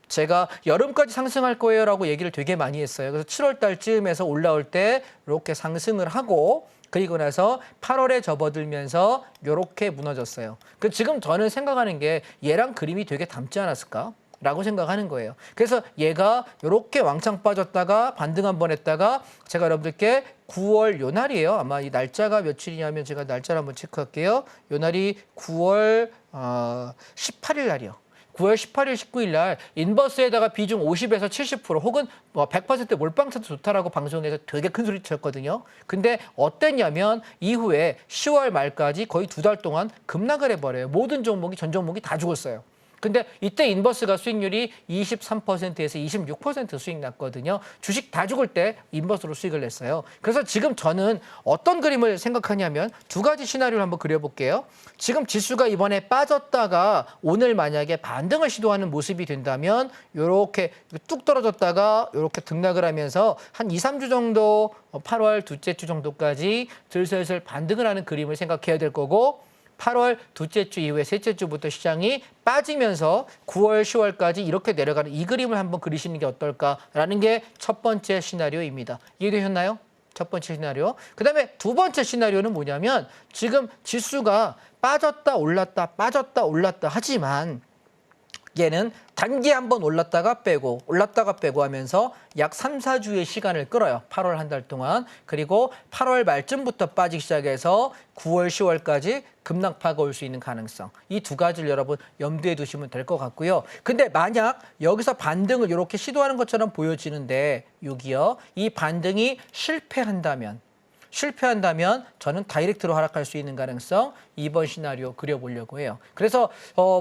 제가 여름까지 상승할 거예요라고 얘기를 되게 많이 했어요. 그래서 7월 달쯤에서 올라올 때 이렇게 상승을 하고 그리고 나서 8월에 접어들면서 이렇게 무너졌어요. 지금 저는 생각하는 게 얘랑 그림이 되게 닮지 않았을까? 라고 생각하는 거예요. 그래서 얘가 이렇게 왕창 빠졌다가 반등 한번 했다가 제가 여러분들께 9월 요 날이에요. 아마 이 날짜가 며칠이냐면 제가 날짜를 한번 체크할게요. 요 날이 9월 18일 날이요. 9월 18일, 19일 날 인버스에다가 비중 50에서 70% 혹은 100% 몰빵 차트 좋다라고 방송에서 되게 큰 소리 쳤거든요. 근데 어땠냐면 이후에 10월 말까지 거의 2달 동안 급락을 해버려요. 모든 종목이 전 종목이 다 죽었어요. 근데 이때 인버스가 수익률이 23%에서 26% 수익 났거든요. 주식 다 죽을 때 인버스로 수익을 냈어요. 그래서 지금 저는 어떤 그림을 생각하냐면 두 가지 시나리오를 한번 그려볼게요. 지금 지수가 이번에 빠졌다가 오늘 만약에 반등을 시도하는 모습이 된다면 이렇게 뚝 떨어졌다가 이렇게 등락을 하면서 한 2, 3주 정도 8월 둘째 주 정도까지 슬슬 반등을 하는 그림을 생각해야 될 거고 8월 둘째 주 이후에 셋째 주부터 시장이 빠지면서 9월, 10월까지 이렇게 내려가는 이 그림을 한번 그리시는 게 어떨까라는 게 첫 번째 시나리오입니다. 이해되셨나요? 첫 번째 시나리오. 그다음에 두 번째 시나리오는 뭐냐면 지금 지수가 빠졌다 올랐다 하지만 얘는 단기 한번 올랐다가 빼고 하면서 약 3, 4주의 시간을 끌어요. 8월 한 달 동안. 그리고 8월 말쯤부터 빠지기 시작해서 9월, 10월까지 급락파가 올 수 있는 가능성. 이 두 가지를 여러분 염두에 두시면 될 것 같고요. 근데 만약 여기서 반등을 이렇게 시도하는 것처럼 보여지는데 여기요. 이 반등이 실패한다면 저는 다이렉트로 하락할 수 있는 가능성 2번 시나리오 그려보려고 해요. 그래서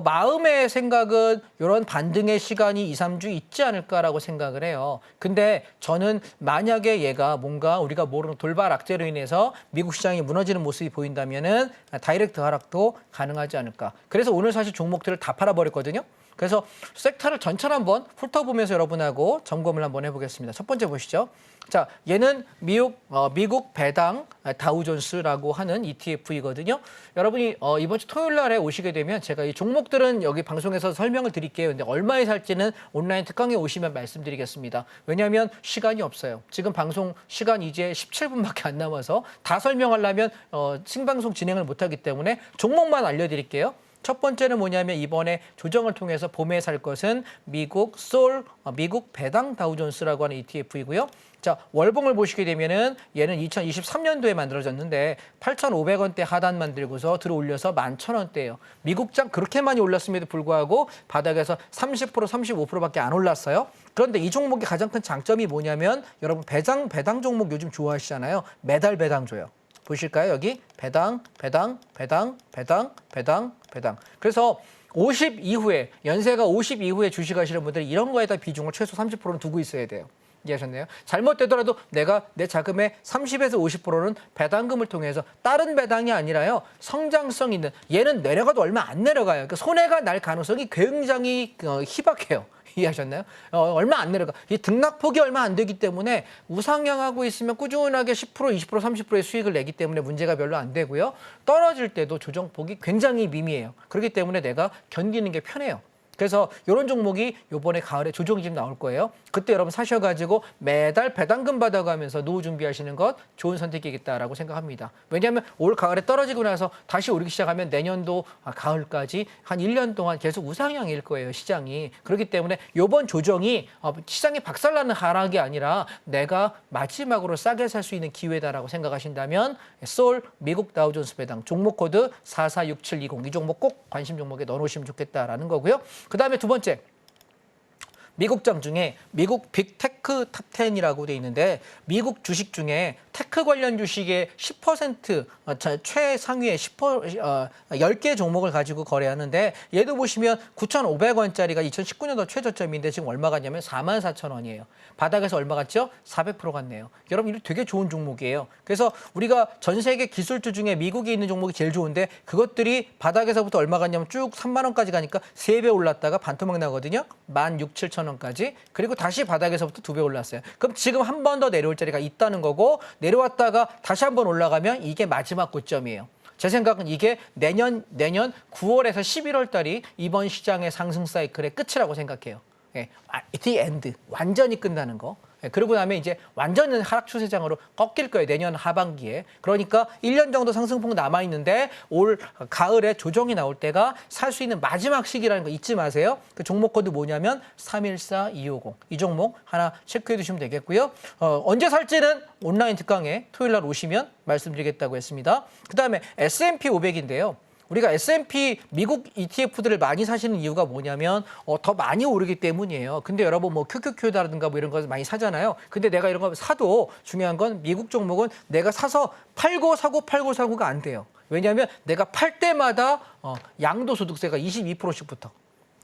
마음의 생각은 이런 반등의 시간이 2, 3주 있지 않을까라고 생각을 해요. 근데 저는 만약에 얘가 뭔가 우리가 모르는 돌발 악재로 인해서 미국 시장이 무너지는 모습이 보인다면은 다이렉트 하락도 가능하지 않을까. 그래서 오늘 사실 종목들을 다 팔아버렸거든요. 그래서 섹터를 전체를 한번 훑어보면서 여러분하고 점검을 한번 해보겠습니다. 첫 번째 보시죠. 자, 얘는 미국 배당 다우존스라고 하는 ETF이거든요. 여러분이 이번 주 토요일 날에 오시게 되면 제가 이 종목들은 여기 방송에서 설명을 드릴게요. 근데 얼마에 살지는 온라인 특강에 오시면 말씀드리겠습니다. 왜냐하면 시간이 없어요. 지금 방송 시간 이제 17분밖에 안 남아서 다 설명하려면 생방송 진행을 못하기 때문에 종목만 알려드릴게요. 첫 번째는 뭐냐면 이번에 조정을 통해서 봄에 살 것은 미국 배당 다우존스라고 하는 ETF이고요. 자, 월봉을 보시게 되면은 얘는 2023년도에 만들어졌는데 8,500원대 하단 만들고서 들어 올려서 11,000원대예요. 미국장 그렇게 많이 올랐음에도 불구하고 바닥에서 30%, 35%밖에 안 올랐어요. 그런데 이 종목의 가장 큰 장점이 뭐냐면 여러분 배당 종목 요즘 좋아하시잖아요. 매달 배당 줘요. 보실까요? 여기 배당. 그래서 50 이후에 연세가 50 이후에 주식하시는 분들이 이런 거에다 비중을 최소 30%는 두고 있어야 돼요. 이해하셨나요? 잘못되더라도 내가 내 자금의 30에서 50%는 배당금을 통해서 다른 배당이 아니라요. 성장성 있는 얘는 내려가도 얼마 안 내려가요. 그러니까 손해가 날 가능성이 굉장히 희박해요. 이해하셨나요? 얼마 안 내려가. 이 등락폭이 얼마 안 되기 때문에 우상향하고 있으면 꾸준하게 10%, 20%, 30%의 수익을 내기 때문에 문제가 별로 안 되고요. 떨어질 때도 조정폭이 굉장히 미미해요. 그렇기 때문에 내가 견디는 게 편해요. 그래서 이런 종목이 이번에 가을에 조정이 좀 나올 거예요. 그때 여러분 사셔가지고 매달 배당금 받아가면서 노후 준비하시는 것 좋은 선택이겠다라고 생각합니다. 왜냐하면 올 가을에 떨어지고 나서 다시 오르기 시작하면 내년도 가을까지 한 1년 동안 계속 우상향일 거예요, 시장이. 그렇기 때문에 이번 조정이 시장이 박살나는 하락이 아니라 내가 마지막으로 싸게 살 수 있는 기회다라고 생각하신다면 미국 다우존스 배당 종목 코드 446720 이 종목 꼭 관심 종목에 넣어놓으시면 좋겠다라는 거고요. 그다음에 두 번째. 미국장 중에 미국 빅테크 탑 10이라고 돼 있는데 미국 주식 중에 테크 관련 주식의 10% 최상위의 10개 종목을 가지고 거래하는데 얘도 보시면 9,500원짜리가 2019년도 최저점인데 지금 얼마 갔냐면 44,000원이에요. 바닥에서 얼마 갔죠? 400% 갔네요. 여러분 이거 되게 좋은 종목이에요. 그래서 우리가 전 세계 기술주 중에 미국에 있는 종목이 제일 좋은데 그것들이 바닥에서부터 얼마 갔냐면 쭉 3만 원까지 가니까 3배 올랐다가 반토막 나거든요. 16,000원까지. 그리고 다시 바닥에서부터 2배 올랐어요. 그럼 지금 한 번 더 내려올 자리가 있다는 거고 내려왔다가 다시 한번 올라가면 이게 마지막 고점이에요. 제 생각은 이게 내년 9월에서 11월 달이 이번 시장의 상승 사이클의 끝이라고 생각해요. 예, the end. 완전히 끝나는 거. 그러고 나면 이제 완전히 하락 추세장으로 꺾일 거예요. 내년 하반기에. 그러니까 1년 정도 상승폭 남아있는데 올 가을에 조정이 나올 때가 살 수 있는 마지막 시기라는 거 잊지 마세요. 그 종목 코드 뭐냐면 314250. 이 종목 하나 체크해 두시면 되겠고요. 언제 살지는 온라인 특강에 토요일 날 오시면 말씀드리겠다고 했습니다. 그다음에 S&P 500인데요. 우리가 S&P 미국 ETF들을 많이 사시는 이유가 뭐냐면 더 많이 오르기 때문이에요. 근데 여러분 뭐 QQQ라든가 뭐 이런 거 많이 사잖아요. 근데 내가 이런 거 사도 중요한 건 미국 종목은 내가 사서 팔고 사고가 안 돼요. 왜냐하면 내가 팔 때마다 양도소득세가 22%씩 붙어.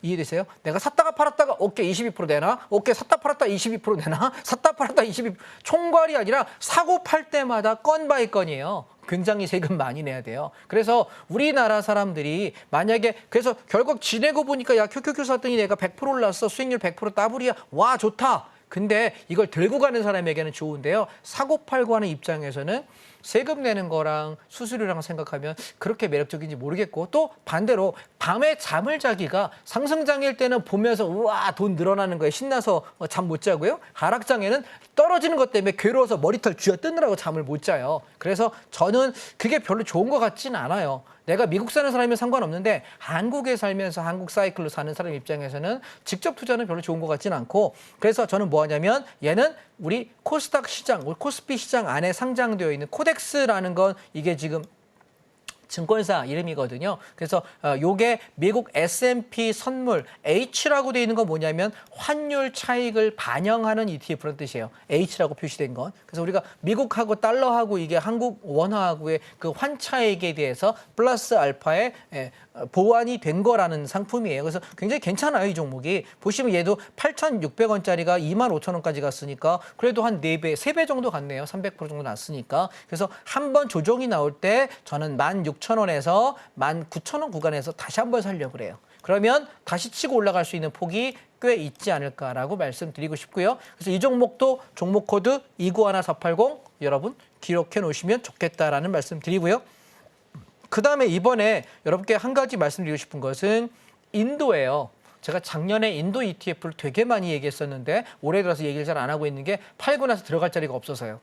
이해되세요? 내가 샀다가 팔았다가 오케이 22% 내나? 오케이 샀다 팔았다 22% 내나? 샀다 팔았다 22% 총괄이 아니라 사고 팔 때마다 건 바이 건이에요. 굉장히 세금 많이 내야 돼요. 그래서 우리나라 사람들이 만약에 그래서 결국 지내고 보니까 야 QQQ 샀더니 내가 100% 올랐어. 수익률 100% 더블이야. 와 좋다. 근데 이걸 들고 가는 사람에게는 좋은데요. 사고 팔고 하는 입장에서는 세금 내는 거랑 수수료랑 생각하면 그렇게 매력적인지 모르겠고 또 반대로 밤에 잠을 자기가 상승장일 때는 보면서 우와 돈 늘어나는 거에 신나서 잠 못 자고요. 하락장에는 떨어지는 것 때문에 괴로워서 머리털 쥐어뜯느라고 잠을 못 자요. 그래서 저는 그게 별로 좋은 것 같지는 않아요. 내가 미국 사는 사람이면 상관없는데 한국에 살면서 한국 사이클로 사는 사람 입장에서는 직접 투자는 별로 좋은 것 같지는 않고 그래서 저는 뭐 하냐면 얘는 우리 코스닥 시장, 우리 코스피 시장 안에 상장되어 있는 코덱스라는 건 이게 지금 증권사 이름이거든요. 그래서 요게 미국 S&P 선물 H라고 되어 있는 건 뭐냐면 환율 차익을 반영하는 ETF라는 뜻이에요. H라고 표시된 건. 그래서 우리가 미국하고 달러하고 이게 한국 원화하고의 그 환차익에 대해서 플러스 알파의 보완이 된 거라는 상품이에요. 그래서 굉장히 괜찮아요, 이 종목이. 보시면 얘도 8,600원짜리가 25,000원까지 갔으니까 그래도 한 4배, 3배 정도 갔네요. 300% 정도 났으니까. 그래서 한 번 조정이 나올 때 저는 16,000원에서 19,000원 구간에서 다시 한 번 살려고 그래요. 그러면 다시 치고 올라갈 수 있는 폭이 꽤 있지 않을까라고 말씀드리고 싶고요. 그래서 이 종목도 종목 코드 291480 여러분 기록해 놓으시면 좋겠다라는 말씀 드리고요. 그다음에 이번에 여러분께 한 가지 말씀드리고 싶은 것은 인도예요. 제가 작년에 인도 ETF를 되게 많이 얘기했었는데 올해 들어서 얘기를 잘 안 하고 있는 게 팔고 나서 들어갈 자리가 없어서요.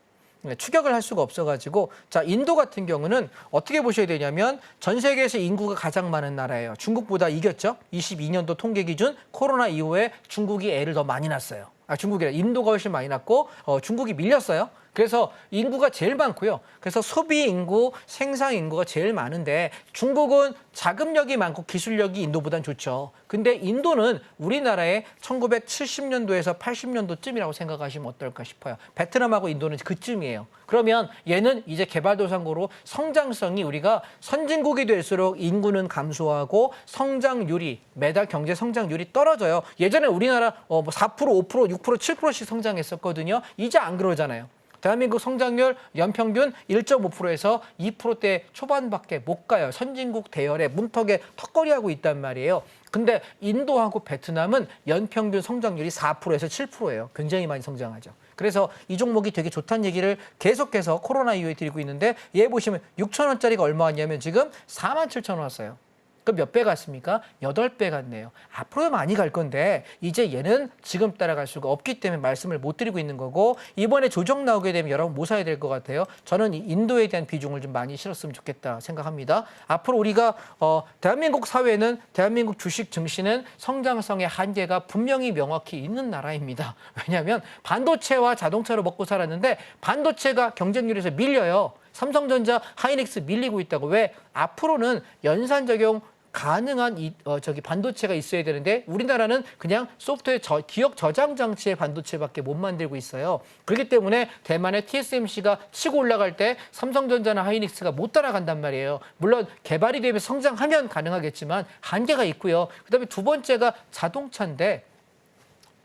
추격을 할 수가 없어가지고 자 인도 같은 경우는 어떻게 보셔야 되냐면 전 세계에서 인구가 가장 많은 나라예요. 중국보다 이겼죠. 22년도 통계 기준 코로나 이후에 중국이 애를 더 많이 낳았어요. 중국이라 인도가 훨씬 많이 낳고 중국이 밀렸어요. 그래서 인구가 제일 많고요. 그래서 소비 인구, 생산 인구가 제일 많은데 중국은 자금력이 많고 기술력이 인도보단 좋죠. 근데 인도는 우리나라의 1970년도에서 80년도쯤이라고 생각하시면 어떨까 싶어요. 베트남하고 인도는 그쯤이에요. 그러면 얘는 이제 개발도상국으로 성장성이 우리가 선진국이 될수록 인구는 감소하고 성장률이 매달 경제 성장률이 떨어져요. 예전에 우리나라 4%, 5%, 6%, 7%씩 성장했었거든요. 이제 안 그러잖아요. 대한민국 성장률 연평균 1.5%에서 2%대 초반밖에 못 가요. 선진국 대열에 문턱에 턱걸이하고 있단 말이에요. 근데 인도하고 베트남은 연평균 성장률이 4%에서 7%예요. 굉장히 많이 성장하죠. 그래서 이 종목이 되게 좋다는 얘기를 계속해서 코로나 이후에 드리고 있는데 얘 보시면 6,000원짜리가 얼마 왔냐면 지금 47,000원 왔어요. 그럼 몇 배 갔습니까? 8배 갔네요. 앞으로 많이 갈 건데 이제 얘는 지금 따라갈 수가 없기 때문에 말씀을 못 드리고 있는 거고 이번에 조정 나오게 되면 여러분 뭐 사야 될 것 같아요? 저는 인도에 대한 비중을 좀 많이 실었으면 좋겠다 생각합니다. 앞으로 우리가 대한민국 사회는 대한민국 주식 증시는 성장성의 한계가 분명히 명확히 있는 나라입니다. 왜냐하면 반도체와 자동차로 먹고 살았는데 반도체가 경쟁률에서 밀려요. 삼성전자, 하이닉스 밀리고 있다고. 왜? 앞으로는 연산 적용 가능한 반도체가 있어야 되는데 우리나라는 그냥 소프트웨어 기억 저장 장치의 반도체밖에 못 만들고 있어요. 그렇기 때문에 대만의 TSMC가 치고 올라갈 때 삼성전자나 하이닉스가 못 따라간단 말이에요. 물론 개발이 되면 성장하면 가능하겠지만 한계가 있고요. 그다음에 두 번째가 자동차인데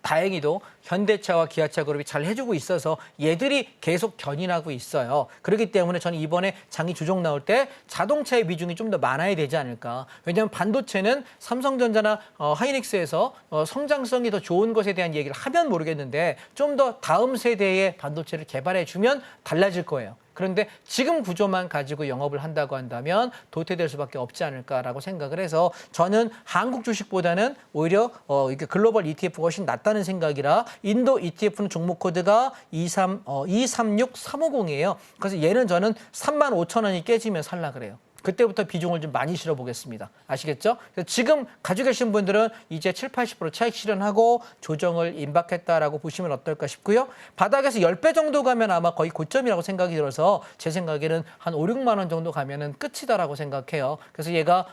다행히도 현대차와 기아차 그룹이 잘 해주고 있어서 얘들이 계속 견인하고 있어요. 그렇기 때문에 저는 이번에 장이 주종 나올 때 자동차의 비중이 좀 더 많아야 되지 않을까. 왜냐하면 반도체는 삼성전자나 하이닉스에서 성장성이 더 좋은 것에 대한 얘기를 하면 모르겠는데 좀 더 다음 세대의 반도체를 개발해주면 달라질 거예요. 그런데 지금 구조만 가지고 영업을 한다고 한다면 도태될 수밖에 없지 않을까라고 생각을 해서 저는 한국 주식보다는 오히려 이게 글로벌 ETF가 훨씬 낫다는 생각이라 인도 ETF는 종목 코드가 236350이에요. 그래서 얘는 저는 35,000원이 깨지면 살라 그래요. 그때부터 비중을 좀 많이 실어보겠습니다. 아시겠죠? 지금 가지고 계신 분들은 이제 7, 80% 차익 실현하고 조정을 임박했다라고 보시면 어떨까 싶고요. 바닥에서 10배 정도 가면 아마 거의 고점이라고 생각이 들어서 제 생각에는 한 5, 6만 원 정도 가면은 끝이다라고 생각해요. 그래서 얘가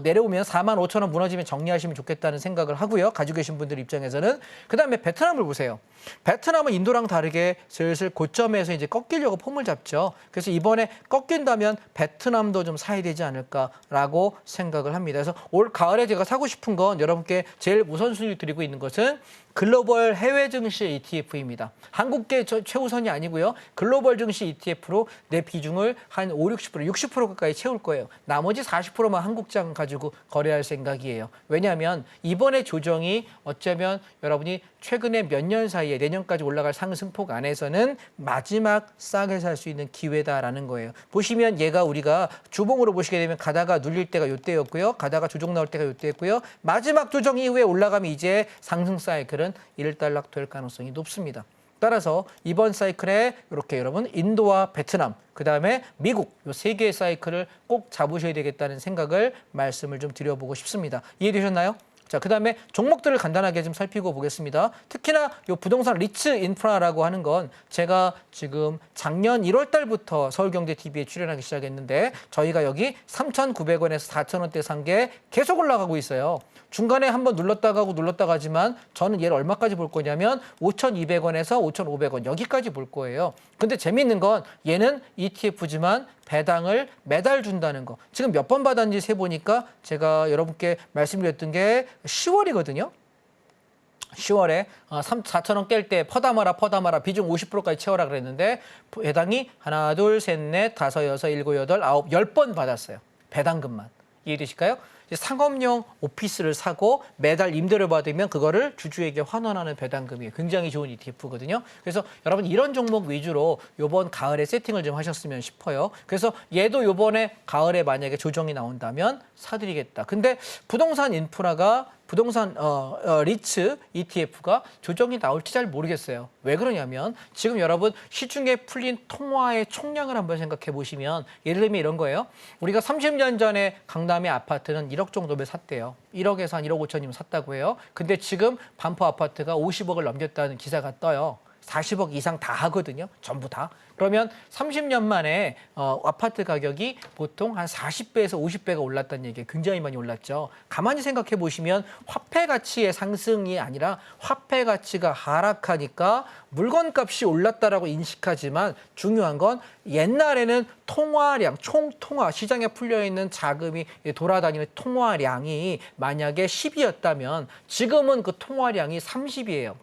내려오면 45,000원 무너지면 정리하시면 좋겠다는 생각을 하고요. 가지고 계신 분들 입장에서는. 그다음에 베트남을 보세요. 베트남은 인도랑 다르게 슬슬 고점에서 이제 꺾이려고 폼을 잡죠. 그래서 이번에 꺾인다면 베트남도 좀 사야 되지 않을까라고 생각을 합니다. 그래서 올 가을에 제가 사고 싶은 건 여러분께 제일 우선순위 드리고 있는 것은 글로벌 해외 증시 ETF입니다. 한국계 최우선이 아니고요. 글로벌 증시 ETF로 내 비중을 한 5, 60%, 60% 가까이 채울 거예요. 나머지 40%만 한국장 가지고 거래할 생각이에요. 왜냐하면 이번에 조정이 어쩌면 여러분이 최근에 몇 년 사이에 내년까지 올라갈 상승폭 안에서는 마지막 싸게 살 수 있는 기회다라는 거예요. 보시면 얘가 우리가 주봉으로 보시게 되면 가다가 눌릴 때가 이때였고요. 가다가 조정 나올 때가 이때였고요. 마지막 조정 이후에 올라가면 이제 상승 사이클은 일단락될 가능성이 높습니다. 따라서 이번 사이클에 이렇게 여러분 인도와 베트남, 그다음에 미국 이 세 개의 사이클을 꼭 잡으셔야 되겠다는 생각을 말씀을 좀 드려보고 싶습니다. 이해되셨나요? 자, 그다음에 종목들을 간단하게 좀 살피고 보겠습니다. 특히나 이 부동산 리츠 인프라라고 하는 건 제가 지금 작년 1월 달부터 서울경제TV에 출연하기 시작했는데 저희가 여기 3,900원에서 4,000원대 산 게 계속 올라가고 있어요. 중간에 한번 눌렀다 가고 눌렀다 가지만 저는 얘를 얼마까지 볼 거냐면 5,200원에서 5,500원 여기까지 볼 거예요. 근데 재미있는 건 얘는 ETF지만 배당을 매달 준다는 거. 지금 몇 번 받았는지 세보니까 제가 여러분께 말씀드렸던 게 10월이거든요. 10월에 4,000원 깰 때 퍼다 마라 비중 50%까지 채워라 그랬는데 배당이 하나, 둘, 셋, 넷, 다섯, 여섯, 일곱, 여덟, 아홉, 10번 받았어요. 배당금만. 이해되실까요? 상업용 오피스를 사고 매달 임대를 받으면 그거를 주주에게 환원하는 배당금이 굉장히 좋은 ETF거든요. 그래서 여러분 이런 종목 위주로 이번 가을에 세팅을 좀 하셨으면 싶어요. 그래서 얘도 이번에 가을에 만약에 조정이 나온다면 사드리겠다. 근데 부동산 인프라가 부동산 리츠 ETF가 조정이 나올지 잘 모르겠어요. 왜 그러냐면 지금 여러분 시중에 풀린 통화의 총량을 한번 생각해 보시면 예를 들면 이런 거예요. 우리가 30년 전에 강남의 아파트는 1억 정도면 샀대요. 1억에서 한 1억 5천이면 샀다고 해요. 근데 지금 반포 아파트가 50억을 넘겼다는 기사가 떠요. 40억 이상 다 하거든요. 전부 다. 그러면 30년 만에 아파트 가격이 보통 한 40배에서 50배가 올랐다는 얘기가 굉장히 많이 올랐죠. 가만히 생각해 보시면 화폐 가치의 상승이 아니라 화폐 가치가 하락하니까 물건값이 올랐다라고 인식하지만 중요한 건 옛날에는 통화량, 총통화, 시장에 풀려있는 자금이 돌아다니는 통화량이 만약에 10이었다면 지금은 그 통화량이 30이에요.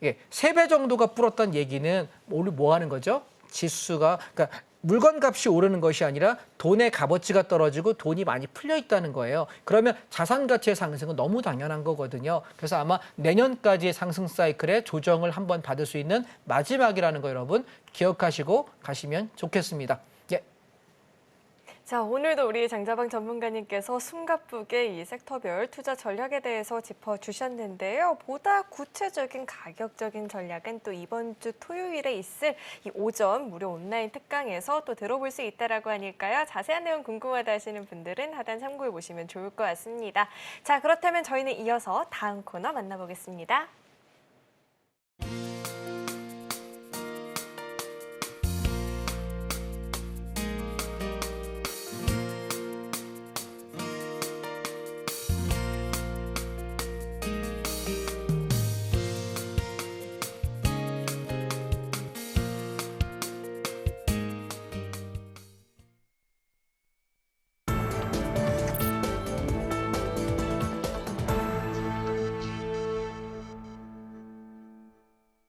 예, 3배 정도가 불었던 얘기는 우리 뭐 하는 거죠? 지수가 그러니까 물건값이 오르는 것이 아니라 돈의 값어치가 떨어지고 돈이 많이 풀려 있다는 거예요. 그러면 자산 가치의 상승은 너무 당연한 거거든요. 그래서 아마 내년까지의 상승 사이클에 조정을 한번 받을 수 있는 마지막이라는 거 여러분 기억하시고 가시면 좋겠습니다. 예. 자, 오늘도 우리 장자방 전문가님께서 숨가쁘게 이 섹터별 투자 전략에 대해서 짚어주셨는데요. 보다 구체적인 가격적인 전략은 또 이번 주 토요일에 있을 이 오전 무료 온라인 특강에서 또 들어볼 수 있다라고 하니까요. 자세한 내용 궁금하다 하시는 분들은 하단 참고해 보시면 좋을 것 같습니다. 자, 그렇다면 저희는 이어서 다음 코너 만나보겠습니다.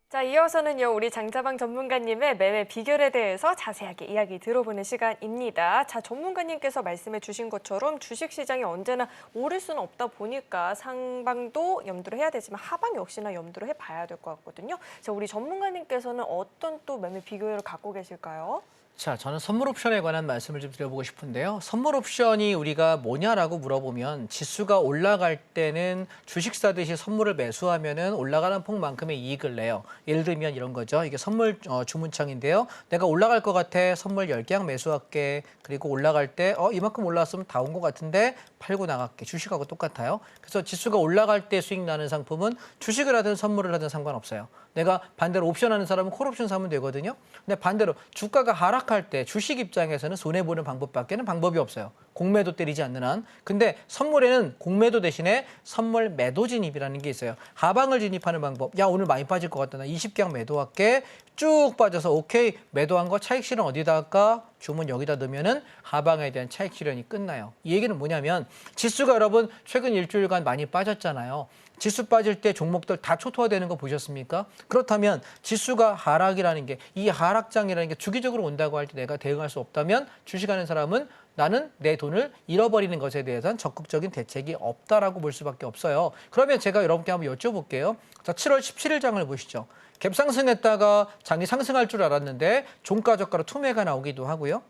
자, 이어서는요, 우리 장자방 전문가님의 매매 비결에 대해서 자세하게 이야기 들어보는 시간입니다. 자, 전문가님께서 말씀해 주신 것처럼 주식시장이 언제나 오를 수는 없다 보니까 상방도 염두를 해야 되지만 하방 역시나 염두를 해봐야 될 것 같거든요. 자, 우리 전문가님께서는 어떤 또 매매 비결을 갖고 계실까요? 자, 저는 선물 옵션에 관한 말씀을 좀 드려보고 싶은데요. 선물 옵션이 우리가 뭐냐라고 물어보면 지수가 올라갈 때는 주식 사듯이 선물을 매수하면은 올라가는 폭만큼의 이익을 내요. 예를 들면 이런 거죠. 이게 선물 주문창인데요. 내가 올라갈 것 같아. 선물 10개씩 매수할게. 그리고 올라갈 때 이만큼 올라왔으면 다 온 것 같은데 팔고 나갈게. 주식하고 똑같아요. 그래서 지수가 올라갈 때 수익 나는 상품은 주식을 하든 선물을 하든 상관없어요. 내가 반대로 옵션 하는 사람은 콜옵션 사면 되거든요. 근데 반대로 주가가 하락할 때 주식 입장에서는 손해보는 방법밖에는 방법이 없어요. 공매도 때리지 않는 한. 근데 선물에는 공매도 대신에 선물 매도 진입이라는 게 있어요. 하방을 진입하는 방법. 야, 오늘 많이 빠질 것 같다. 나 20개 매도할게. 쭉 빠져서 오케이. 매도한 거 차익 실현 어디다 할까? 주문 여기다 넣으면은 하방에 대한 차익 실현이 끝나요. 이 얘기는 뭐냐면 지수가 여러분 최근 일주일간 많이 빠졌잖아요. 지수 빠질 때 종목들 다 초토화되는 거 보셨습니까? 그렇다면 지수가 하락이라는 게 이 하락장이라는 게 주기적으로 온다고 할 때 내가 대응할 수 없다면 주식하는 사람은 나는 내 돈을 잃어버리는 것에 대해서는 적극적인 대책이 없다라고 볼 수밖에 없어요. 그러면 제가 여러분께 한번 여쭤볼게요. 자, 7월 17일 장을 보시죠. 갭상승했다가 장이 상승할 줄 알았는데 종가 저가로 투매가 나오기도 하고요.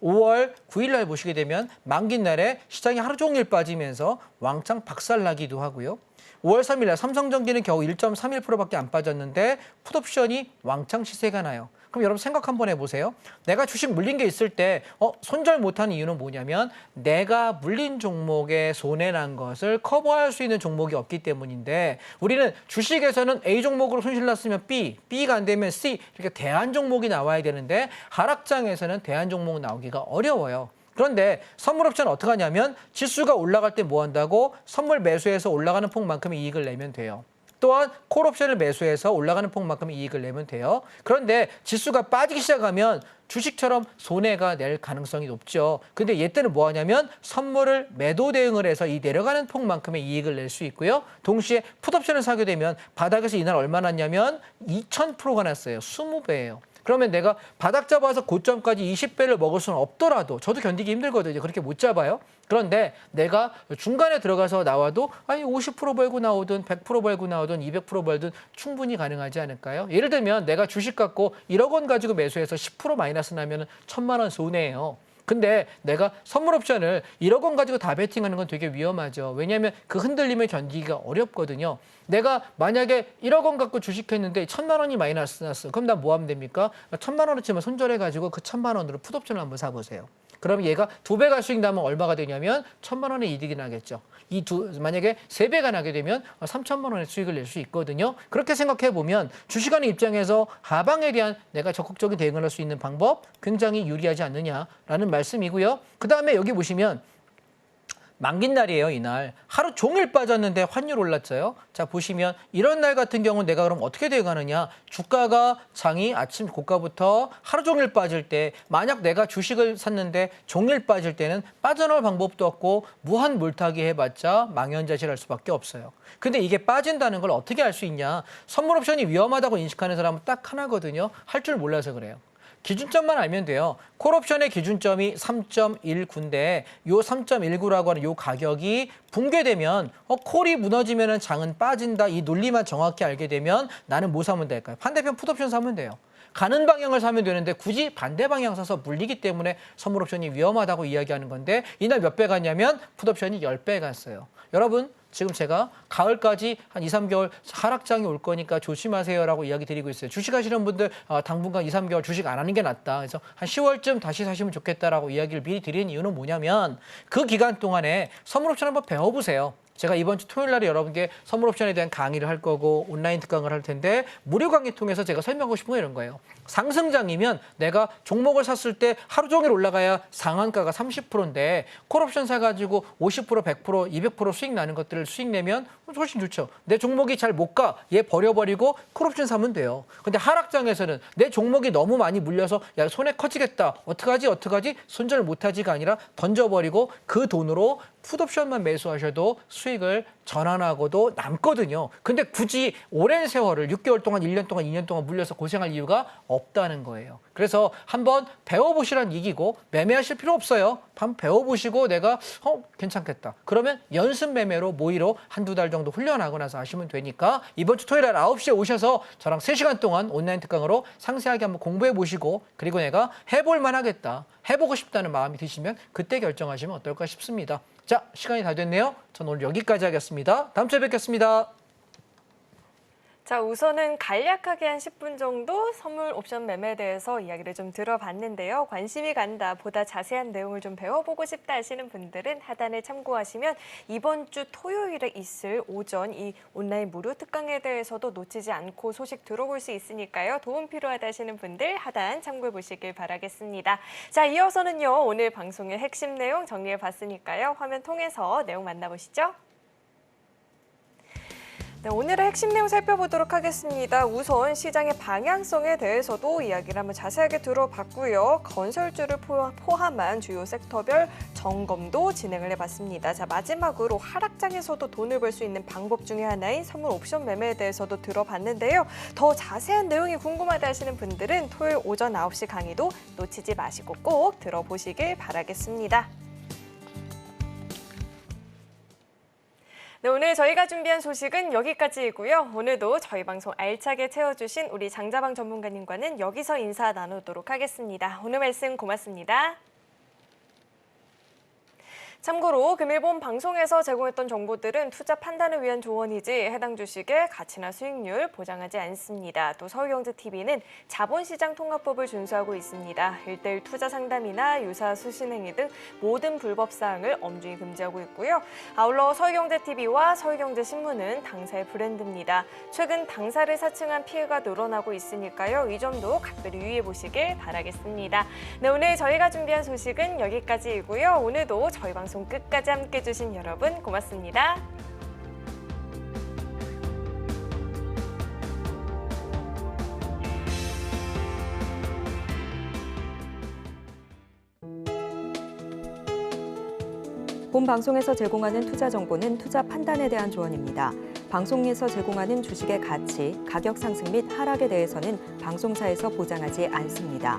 5월 9일 날 보시게 되면 만기 날에 시장이 하루 종일 빠지면서 왕창 박살나기도 하고요. 5월 3일 날 삼성전기는 겨우 1.31%밖에 안 빠졌는데 풋옵션이 왕창 시세가 나요. 그럼 여러분 생각 한번 해보세요. 내가 주식 물린 게 있을 때 손절 못하는 이유는 뭐냐면 내가 물린 종목에 손해난 것을 커버할 수 있는 종목이 없기 때문인데 우리는 주식에서는 A 종목으로 손실 났으면 B, B가 안 되면 C 이렇게 대안 종목이 나와야 되는데 하락장에서는 대안 종목 나오기가 어려워요. 그런데 선물 옵션은 어떻게 하냐면 지수가 올라갈 때 뭐 한다고 선물 매수해서 올라가는 폭만큼의 이익을 내면 돼요. 또한 콜 옵션을 매수해서 올라가는 폭만큼의 이익을 내면 돼요. 그런데 지수가 빠지기 시작하면 주식처럼 손해가 낼 가능성이 높죠. 근데 얘 때는 뭐 하냐면 선물을 매도 대응을 해서 이 내려가는 폭만큼의 이익을 낼 수 있고요. 동시에 풋옵션을 사게 되면 바닥에서 이날 얼마 났냐면 2000%가 났어요. 20배예요. 그러면 내가 바닥 잡아서 고점까지 20배를 먹을 수는 없더라도 저도 견디기 힘들거든요. 그렇게 못 잡아요. 그런데 내가 중간에 들어가서 나와도 아니 50% 벌고 나오든 100% 벌고 나오든 200% 벌든 충분히 가능하지 않을까요? 예를 들면 내가 주식 갖고 1억 원 가지고 매수해서 10% 마이너스 나면 1000만 원 손해예요. 근데 내가 선물 옵션을 1억 원 가지고 다 베팅하는 건 되게 위험하죠. 왜냐하면 그 흔들림을 견디기가 어렵거든요. 내가 만약에 1억 원 갖고 주식했는데 1000만 원이 마이너스 났어. 그럼 나 뭐 하면 됩니까? 1000만 원어치만 손절해가지고 그 1000만 원으로 풋옵션을 한번 사보세요. 그럼 얘가 2배가 수익 나면 얼마가 되냐면 1000만 원의 이득이 나겠죠. 만약에 3배가 나게 되면 3000만 원의 수익을 낼 수 있거든요. 그렇게 생각해 보면 주식하는 입장에서 하방에 대한 내가 적극적인 대응을 할 수 있는 방법 굉장히 유리하지 않느냐라는 말씀이고요. 그다음에 여기 보시면 만기 날이에요, 이날. 하루 종일 빠졌는데 환율 올랐어요. 자, 보시면 이런 날 같은 경우는 내가 그럼 어떻게 대응하느냐. 주가가 장이 아침 고가부터 하루 종일 빠질 때 만약 내가 주식을 샀는데 종일 빠질 때는 빠져나올 방법도 없고 무한 물타기 해봤자 망연자실할 수밖에 없어요. 근데 이게 빠진다는 걸 어떻게 알 수 있냐. 선물 옵션이 위험하다고 인식하는 사람은 딱 하나거든요. 할 줄 몰라서 그래요. 기준점만 알면 돼요. 콜옵션의 기준점이 3.19인데 요 3.19라고 하는 요 가격이 붕괴되면 콜이 무너지면 장은 빠진다. 이 논리만 정확히 알게 되면 나는 뭐 사면 될까요? 반대편 풋옵션 사면 돼요. 가는 방향을 사면 되는데 굳이 반대 방향 사서 물리기 때문에 선물 옵션이 위험하다고 이야기하는 건데 이날 몇 배 갔냐면 풋옵션이 10배 갔어요. 여러분 지금 제가 가을까지 한 2, 3개월 하락장이 올 거니까 조심하세요라고 이야기 드리고 있어요. 주식하시는 분들 당분간 2, 3개월 주식 안 하는 게 낫다. 그래서 한 10월쯤 다시 사시면 좋겠다라고 이야기를 미리 드리는 이유는 뭐냐면 그 기간 동안에 선물 옵션 한번 배워보세요. 제가 이번 주 토요일 날에 여러분께 선물 옵션에 대한 강의를 할 거고 온라인 특강을 할 텐데 무료 강의 통해서 제가 설명하고 싶은 건 이런 거예요. 상승장이면 내가 종목을 샀을 때 하루 종일 올라가야 상한가가 30%인데 콜옵션 사가지고 50%, 100%, 200% 수익 나는 것들을 수익 내면 훨씬 좋죠. 내 종목이 잘 못 가. 얘 버려버리고 콜옵션 사면 돼요. 근데 하락장에서는 내 종목이 너무 많이 물려서 야 손해 커지겠다. 어떡하지? 손절 못하지가 아니라 던져버리고 그 돈으로 풋옵션만 매수하셔도 수익을 전환하고도 남거든요. 근데 굳이 오랜 세월을 6개월 동안, 1년 동안, 2년 동안 물려서 고생할 이유가 없다는 거예요. 그래서 한번 배워보시란 얘기고 매매하실 필요 없어요. 한번 배워보시고 내가 괜찮겠다. 그러면 연습 매매로 모의로 한두 달 정도 훈련하고 나서 하시면 되니까 이번 주 토요일 날 9시에 오셔서 저랑 3시간 동안 온라인 특강으로 상세하게 한번 공부해 보시고 그리고 내가 해볼 만하겠다. 해보고 싶다는 마음이 드시면 그때 결정하시면 어떨까 싶습니다. 자, 시간이 다 됐네요. 전 오늘 여기까지 하겠습니다. 다음 주에 뵙겠습니다. 자, 우선은 간략하게 한 10분 정도 선물 옵션 매매에 대해서 이야기를 좀 들어봤는데요. 관심이 간다, 보다 자세한 내용을 좀 배워보고 싶다 하시는 분들은 하단에 참고하시면 이번 주 토요일에 있을 오전 이 온라인 무료 특강에 대해서도 놓치지 않고 소식 들어볼 수 있으니까요. 도움 필요하다 하시는 분들 하단 참고해 보시길 바라겠습니다. 자, 이어서는요. 오늘 방송의 핵심 내용 정리해 봤으니까요. 화면 통해서 내용 만나보시죠. 네, 오늘의 핵심 내용 살펴보도록 하겠습니다. 우선 시장의 방향성에 대해서도 이야기를 한번 자세하게 들어봤고요. 건설주를 포함한 주요 섹터별 점검도 진행을 해봤습니다. 자, 마지막으로 하락장에서도 돈을 벌 수 있는 방법 중에 하나인 선물 옵션 매매에 대해서도 들어봤는데요. 더 자세한 내용이 궁금하다 하시는 분들은 토요일 오전 9시 강의도 놓치지 마시고 꼭 들어보시길 바라겠습니다. 네, 오늘 저희가 준비한 소식은 여기까지이고요. 오늘도 저희 방송 알차게 채워주신 우리 장자방 전문가님과는 여기서 인사 나누도록 하겠습니다. 오늘 말씀 고맙습니다. 참고로 금일본 방송에서 제공했던 정보들은 투자 판단을 위한 조언이지 해당 주식의 가치나 수익률 보장하지 않습니다. 또 서울경제TV는 자본시장 통합법을 준수하고 있습니다. 1:1 투자 상담이나 유사 수신 행위 등 모든 불법 사항을 엄중히 금지하고 있고요. 아울러 서울경제TV와 서울경제신문은 당사의 브랜드입니다. 최근 당사를 사칭한 피해가 늘어나고 있으니까요. 이 점도 각별히 유의해 보시길 바라겠습니다. 네, 오늘 저희가 준비한 소식은 여기까지이고요. 오늘도 저희 방송 끝까지 함께해 주신 여러분 고맙습니다. 본 방송에서 제공하는 투자 정보는 투자 판단에 대한 조언입니다. 방송에서 제공하는 주식의 가치, 가격 상승 및 하락에 대해서는 방송사에서 보장하지 않습니다.